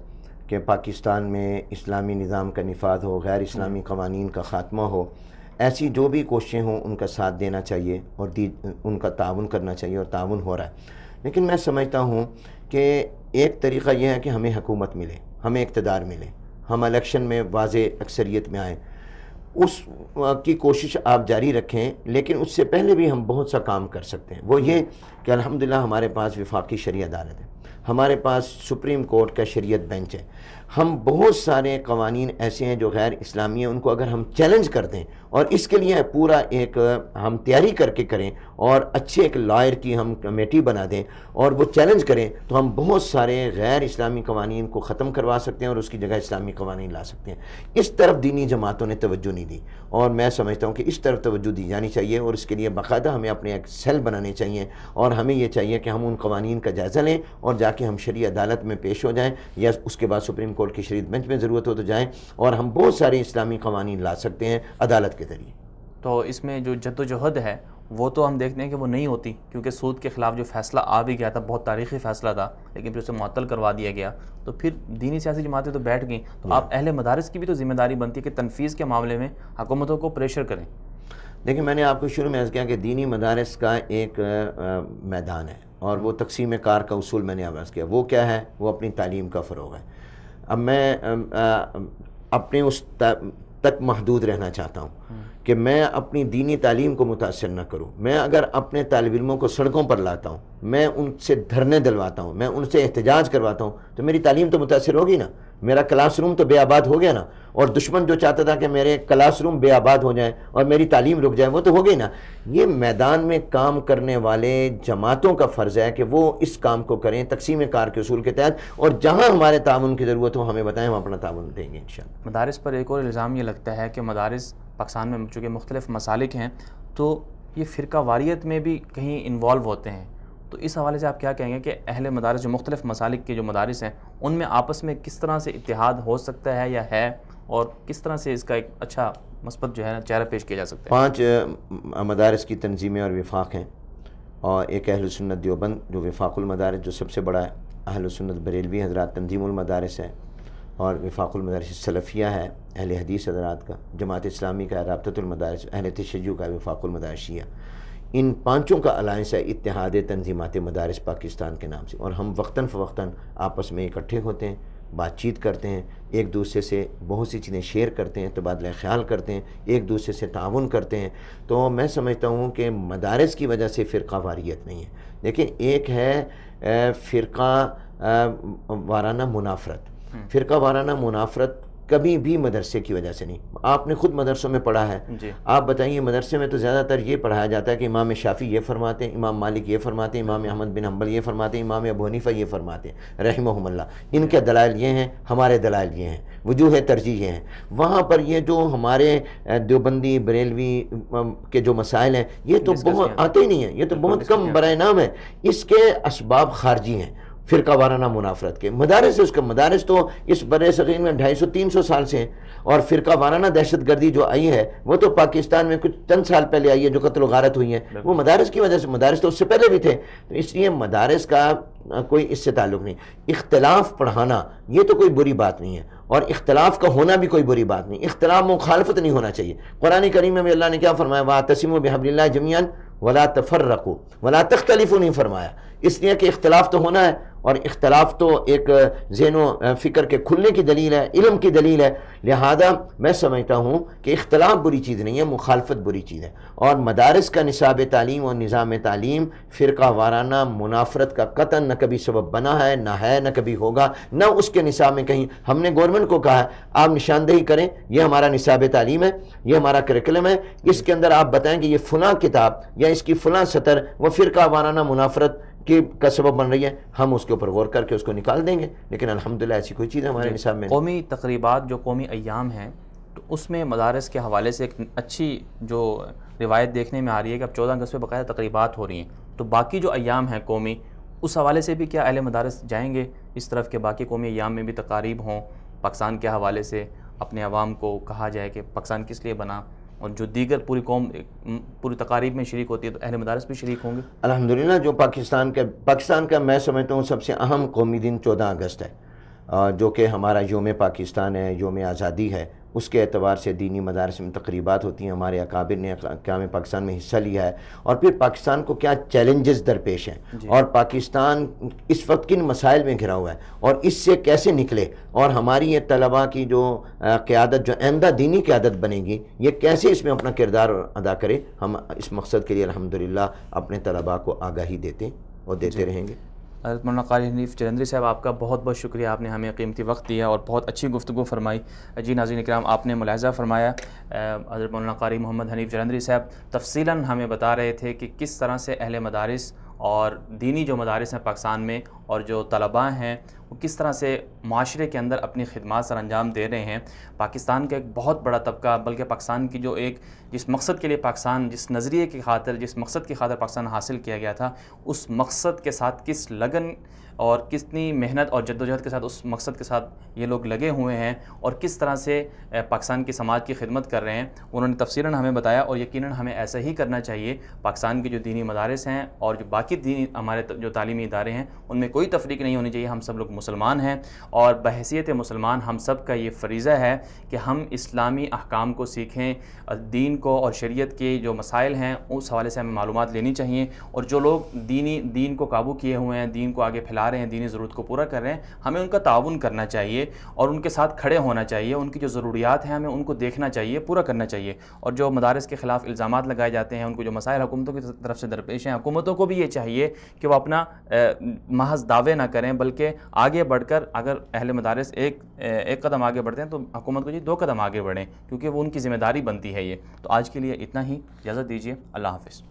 کہ پاکستان میں اسلامی نظام کا نفاذ ہو، غیر اسلامی قوانین کا خاتمہ ہو. ایسی جو بھی کوششیں ہوں ان کا ساتھ دینا چاہیے اور ان کا تعاون کرنا چاہیے، اور تعاون ہو رہا ہے. لیکن میں سمجھتا ہوں کہ ایک طریقہ یہ ہے کہ ہمیں حکومت ملے، ہمیں اقتدار ملے، ہم الیکشن میں واضح اکثریت میں آئیں. اس کی کوشش آپ جاری رکھیں، لیکن اس سے پہلے بھی ہم بہت سا کام کر سکتے ہیں. وہ یہ کہ الحمدللہ ہمارے پاس وفاقی شرعی عدالت ہے، ہمارے پاس سپریم کورٹ کا شریعت بینچ ہے. ہم بہت سارے قوانین ایسے ہیں جو غیر اسلامی ہیں، ان کو اگر ہم چیلنج کر دیں اور اس کے لیے پورا ایک ہم تیاری کر کے کریں اور اچھے ایک لائر کی ہم کمیٹی بنا دیں اور وہ چیلنج کریں، تو ہم بہت سارے غیر اسلامی قوانین کو ختم کروا سکتے ہیں اور اس کی جگہ اسلامی قوانین لا سکتے ہیں. اس طرف دینی جماعتوں نے توجہ نہیں دی، اور میں سمجھتا ہوں کہ اس طرف توجہ دی جانی چاہیے، اور اس کے لیے باقاعدہ ہمیں اپنے ایک سیل بنانے چاہیے، اور ہمیں یہ چاہیے کہ ہم ان قوانین کا جائزہ لیں اور جا کے ہم شرعی عدالت میں پیش ہو جائیں، یا اس کے بعد سپریم کورٹ کی شریعت بینچ میں ضرورت ہو تو جائیں، اور ہم بہت سارے اسلامی قوانین لا سکتے ہیں عدالت کے ذریعے. تو اس میں جو جد و جہد ہے وہ تو ہم دیکھتے ہیں کہ وہ نہیں ہوتی، کیونکہ سود کے خلاف جو فیصلہ آ بھی گیا تھا، بہت تاریخی فیصلہ تھا، لیکن پھر اسے معطل کروا دیا گیا. تو پھر دینی سیاسی جماعتیں تو بیٹھ گئیں. تو آپ اہل مدارس کی بھی تو ذمہ داری بنتی ہے کہ تنفیذ کے معاملے میں حکومتوں کو پریشر کریں. دیکھیں، میں نے آپ کو شروع میں عرض کیا کہ دینی مدارس کا ایک میدان ہے، اور وہ تقسیم کار کا اصول میں نے عرض کیا. وہ کیا ہے؟ وہ اپنی تعلیم کا فروغ ہے. اب میں اپنے اس تک محدود رہنا چاہتا ہوں کہ میں اپنی دینی تعلیم کو متاثر نہ کروں. میں اگر اپنے طالب علموں کو سڑکوں پر لاتا ہوں، میں ان سے دھرنے دلواتا ہوں، میں ان سے احتجاج کرواتا ہوں، تو میری تعلیم تو متاثر ہوگی نا، میرا کلاس روم تو بے آباد ہو گیا نا. اور دشمن جو چاہتا تھا کہ میرے کلاس روم بے آباد ہو جائیں اور میری تعلیم رک جائے، وہ تو ہو گئی نا. یہ میدان میں کام کرنے والے جماعتوں کا فرض ہے کہ وہ اس کام کو کریں تقسیم کار کے اصول کے تحت، اور جہاں ہمارے تعاون کی ضرورت ہو ہمیں بتائیں، ہم اپنا تعاون دیں گے انشاءاللہ. مدارس پر ایک اور الزام یہ لگتا ہے کہ مدارس پاکستان میں چونکہ مختلف مسالک ہیں، تو یہ فرقہ واریت میں بھی کہیں انوالو ہوتے ہیں. تو اس حوالے سے آپ کیا کہیں گے کہ اہل مدارس جو مختلف مسالک کے جو مدارس ہیں ان میں آپس میں کس طرح سے اتحاد ہو سکتا ہے یا ہے، اور کس طرح سے اس کا ایک اچھا مثبت جو ہے نا چہرہ پیش کیا جا سکتا ہے؟ 5 مدارس کی تنظیمیں اور وفاق ہیں، اور ایک اہل سنت دیوبند جو وفاق المدارس جو سب سے بڑا ہے، اہل سنت بریلوی حضرات تنظیم المدارس ہے، اور وفاق المدارس سلفیہ ہے اہل حدیث حضرات کا، جماعت اسلامی کا رابطۃ المدارس، اہل تشیع کا وفاق المدارس شیعہ. ان 5 کا الائنس ہے اتحاد تنظیمات مدارس پاکستان کے نام سے، اور ہم وقتاً فوقتاً آپس میں اکٹھے ہوتے ہیں، بات چیت کرتے ہیں، ایک دوسرے سے بہت سی چیزیں شیئر کرتے ہیں، تبادلہ خیال کرتے ہیں، ایک دوسرے سے تعاون کرتے ہیں. تو میں سمجھتا ہوں کہ مدارس کی وجہ سے فرقہ واریت نہیں ہے، لیکن ایک ہے فرقہ وارانہ منافرت. فرقہ وارانہ منافرت کبھی بھی مدرسے کی وجہ سے نہیں. آپ نے خود مدرسوں میں پڑھا ہے، آپ بتائیے مدرسے میں تو زیادہ تر یہ پڑھایا جاتا ہے کہ امام شافعی یہ فرماتے ہیں، امام مالک یہ فرماتے ہیں، امام احمد بن حنبل یہ فرماتے ہیں، امام ابو حنیفہ یہ فرماتے ہیں رحمہم اللہ. ان کے دلائل یہ ہیں، ہمارے دلائل یہ ہیں، وجوہ ترجیح یہ ہیں. وہاں پر یہ جو ہمارے دیوبندی بریلوی کے جو مسائل ہیں یہ تو بہت آتے ہی نہیں ہیں، یہ تو بہت کم برائے نام ہے. اس کے اسباب خارجی ہیں فرقہ وارانہ منافرت کے. مدارس اس کا مدارس تو اس برِ صغیر میں 250-300 سال سے ہیں، اور فرقہ وارانہ دہشت گردی جو آئی ہے وہ تو پاکستان میں کچھ چند سال پہلے آئی ہے، جو قتل و غارت ہوئی ہیں وہ مدارس کی وجہ سے. مدارس تو اس سے پہلے بھی تھے. تو اس لیے مدارس کا کوئی اس سے تعلق نہیں. اختلاف پڑھانا یہ تو کوئی بری بات نہیں ہے، اور اختلاف کا ہونا بھی کوئی بری بات نہیں. اختلاف مخالفت نہیں ہونا چاہیے. قرآن کریم میں بھی اللہ نے کیا فرمایا؟ وَاعْتَصِمُوا بِحَبْلِ اللَّهِ جَمِيعًا وَلَا تَفَرَّقُوا وَلَا تَخْتَلِفُوا نہیں فرمایا. اس لیے کہ اختلاف تو ہونا ہے، اور اختلاف تو ایک ذہن و فکر کے کھلنے کی دلیل ہے، علم کی دلیل ہے، لہذا میں سمجھتا ہوں کہ اختلاف بری چیز نہیں ہے، مخالفت بری چیز ہے۔ اور مدارس کا نصاب تعلیم اور نظام تعلیم فرقہ وارانہ منافرت کا قطعاً نہ کبھی سبب بنا ہے نہ کبھی ہوگا، نہ اس کے نصاب میں کہیں ہم نے گورنمنٹ کو کہا ہے آپ نشاندہی کریں یہ ہمارا نصاب تعلیم ہے، یہ ہمارا کریکلم ہے، اس کے اندر آپ بتائیں کہ یہ فلاں کتاب یا اس کی فلاں سطر وہ فرقہ وارانہ منافرت کا سبب بن رہی ہے، ہم اس کے اوپر غور کر کے اس کو نکال دیں گے، لیکن الحمدللہ ایسی کوئی چیز ہمارے نصاب میں قومی تقریبات جو قومی ایام ہیں تو اس میں مدارس کے حوالے سے ایک اچھی جو روایت دیکھنے میں آ رہی ہے کہ اب 14 اگست پہ باقاعدہ تقریبات ہو رہی ہیں، تو باقی جو ایام ہیں قومی اس حوالے سے بھی کیا اہل مدارس جائیں گے اس طرف کہ باقی قومی ایام میں بھی تقاریب ہوں، پاکستان کے حوالے سے اپنے عوام کو کہا جائے کہ پاکستان کس لیے بنا، اور جو دیگر پوری قوم پوری تقاریب میں شریک ہوتی ہے تو اہل مدارس بھی شریک ہوں گے؟ الحمدللہ جو پاکستان کا میں سمجھتا ہوں سب سے اہم قومی دن 14 اگست ہے، جو کہ ہمارا یوم پاکستان ہے، یوم آزادی ہے، اس کے اعتبار سے دینی مدارس میں تقریبات ہوتی ہیں، ہمارے اکابر نے قیام پاکستان میں حصہ لیا ہے، اور پھر پاکستان کو کیا چیلنجز درپیش ہیں اور پاکستان اس وقت کن مسائل میں گھرا ہوا ہے اور اس سے کیسے نکلے، اور ہماری یہ طلباء کی جو قیادت جو آئندہ دینی قیادت بنے گی یہ کیسے اس میں اپنا کردار ادا کرے، ہم اس مقصد کے لیے الحمدللہ اپنے طلباء کو آگاہی دیتے اور دیتے رہیں گے۔ حضرت مولانا قاری حنیف جلندری صاحب آپ کا بہت بہت شکریہ، آپ نے ہمیں قیمتی وقت دیا اور بہت اچھی گفتگو فرمائی۔ جی ناظرین اکرام، آپ نے ملاحظہ فرمایا حضرت مولانا قاری محمد حنیف جلندری صاحب تفصیلاً ہمیں بتا رہے تھے کہ کس طرح سے اہل مدارس اور دینی جو مدارس ہیں پاکستان میں اور جو طلباء ہیں وہ کس طرح سے معاشرے کے اندر اپنی خدمات سر انجام دے رہے ہیں۔ پاکستان کا ایک بہت بڑا طبقہ، بلکہ پاکستان کی جو ایک جس مقصد کے لیے پاکستان، جس نظریے کی خاطر، جس مقصد کی خاطر پاکستان حاصل کیا گیا تھا، اس مقصد کے ساتھ کس لگن اور کتنی محنت اور جدوجہد کے ساتھ اس مقصد کے ساتھ یہ لوگ لگے ہوئے ہیں اور کس طرح سے پاکستان کی سماج کی خدمت کر رہے ہیں، انہوں نے تفصیلاً ہمیں بتایا، اور یقیناً ہمیں ایسا ہی کرنا چاہیے۔ پاکستان کے جو دینی مدارس ہیں اور جو باقی دینی ہمارے جو تعلیمی ادارے ہیں ان میں کوئی تفریق نہیں ہونی چاہیے۔ ہم سب لوگ مسلمان ہیں اور بحیثیت مسلمان ہم سب کا یہ فریضہ ہے کہ ہم اسلامی احکام کو سیکھیں، دین کو اور شریعت کے جو مسائل ہیں اس حوالے سے ہمیں معلومات لینی چاہیے، اور جو لوگ دین کو قابو کیے ہوئے ہیں، دین کو آگے پھیلا رہے ہیں، دینی ضرورت کو پورا کر رہے ہیں، ہمیں ان کا تعاون کرنا چاہیے اور ان کے ساتھ کھڑے ہونا چاہیے، ان کی جو ضروریات ہیں ہمیں ان کو دیکھنا چاہیے، پورا کرنا چاہیے۔ اور جو مدارس کے خلاف الزامات لگائے جاتے ہیں، ان کو جو مسائل حکومتوں کی طرف سے درپیش ہیں، حکومتوں کو بھی یہ چاہیے کہ وہ اپنا محض دعوے نہ کریں بلکہ آگے بڑھ کر، اگر اہل مدارس ایک قدم آگے بڑھتے ہیں تو حکومت کو یہ 2 قدم آگے بڑھیں، کیونکہ وہ ان کی ذمہ داری بنتی ہے یہ۔ تو آج کے لیے اتنا ہی، اجازت دیجیے، اللہ حافظ۔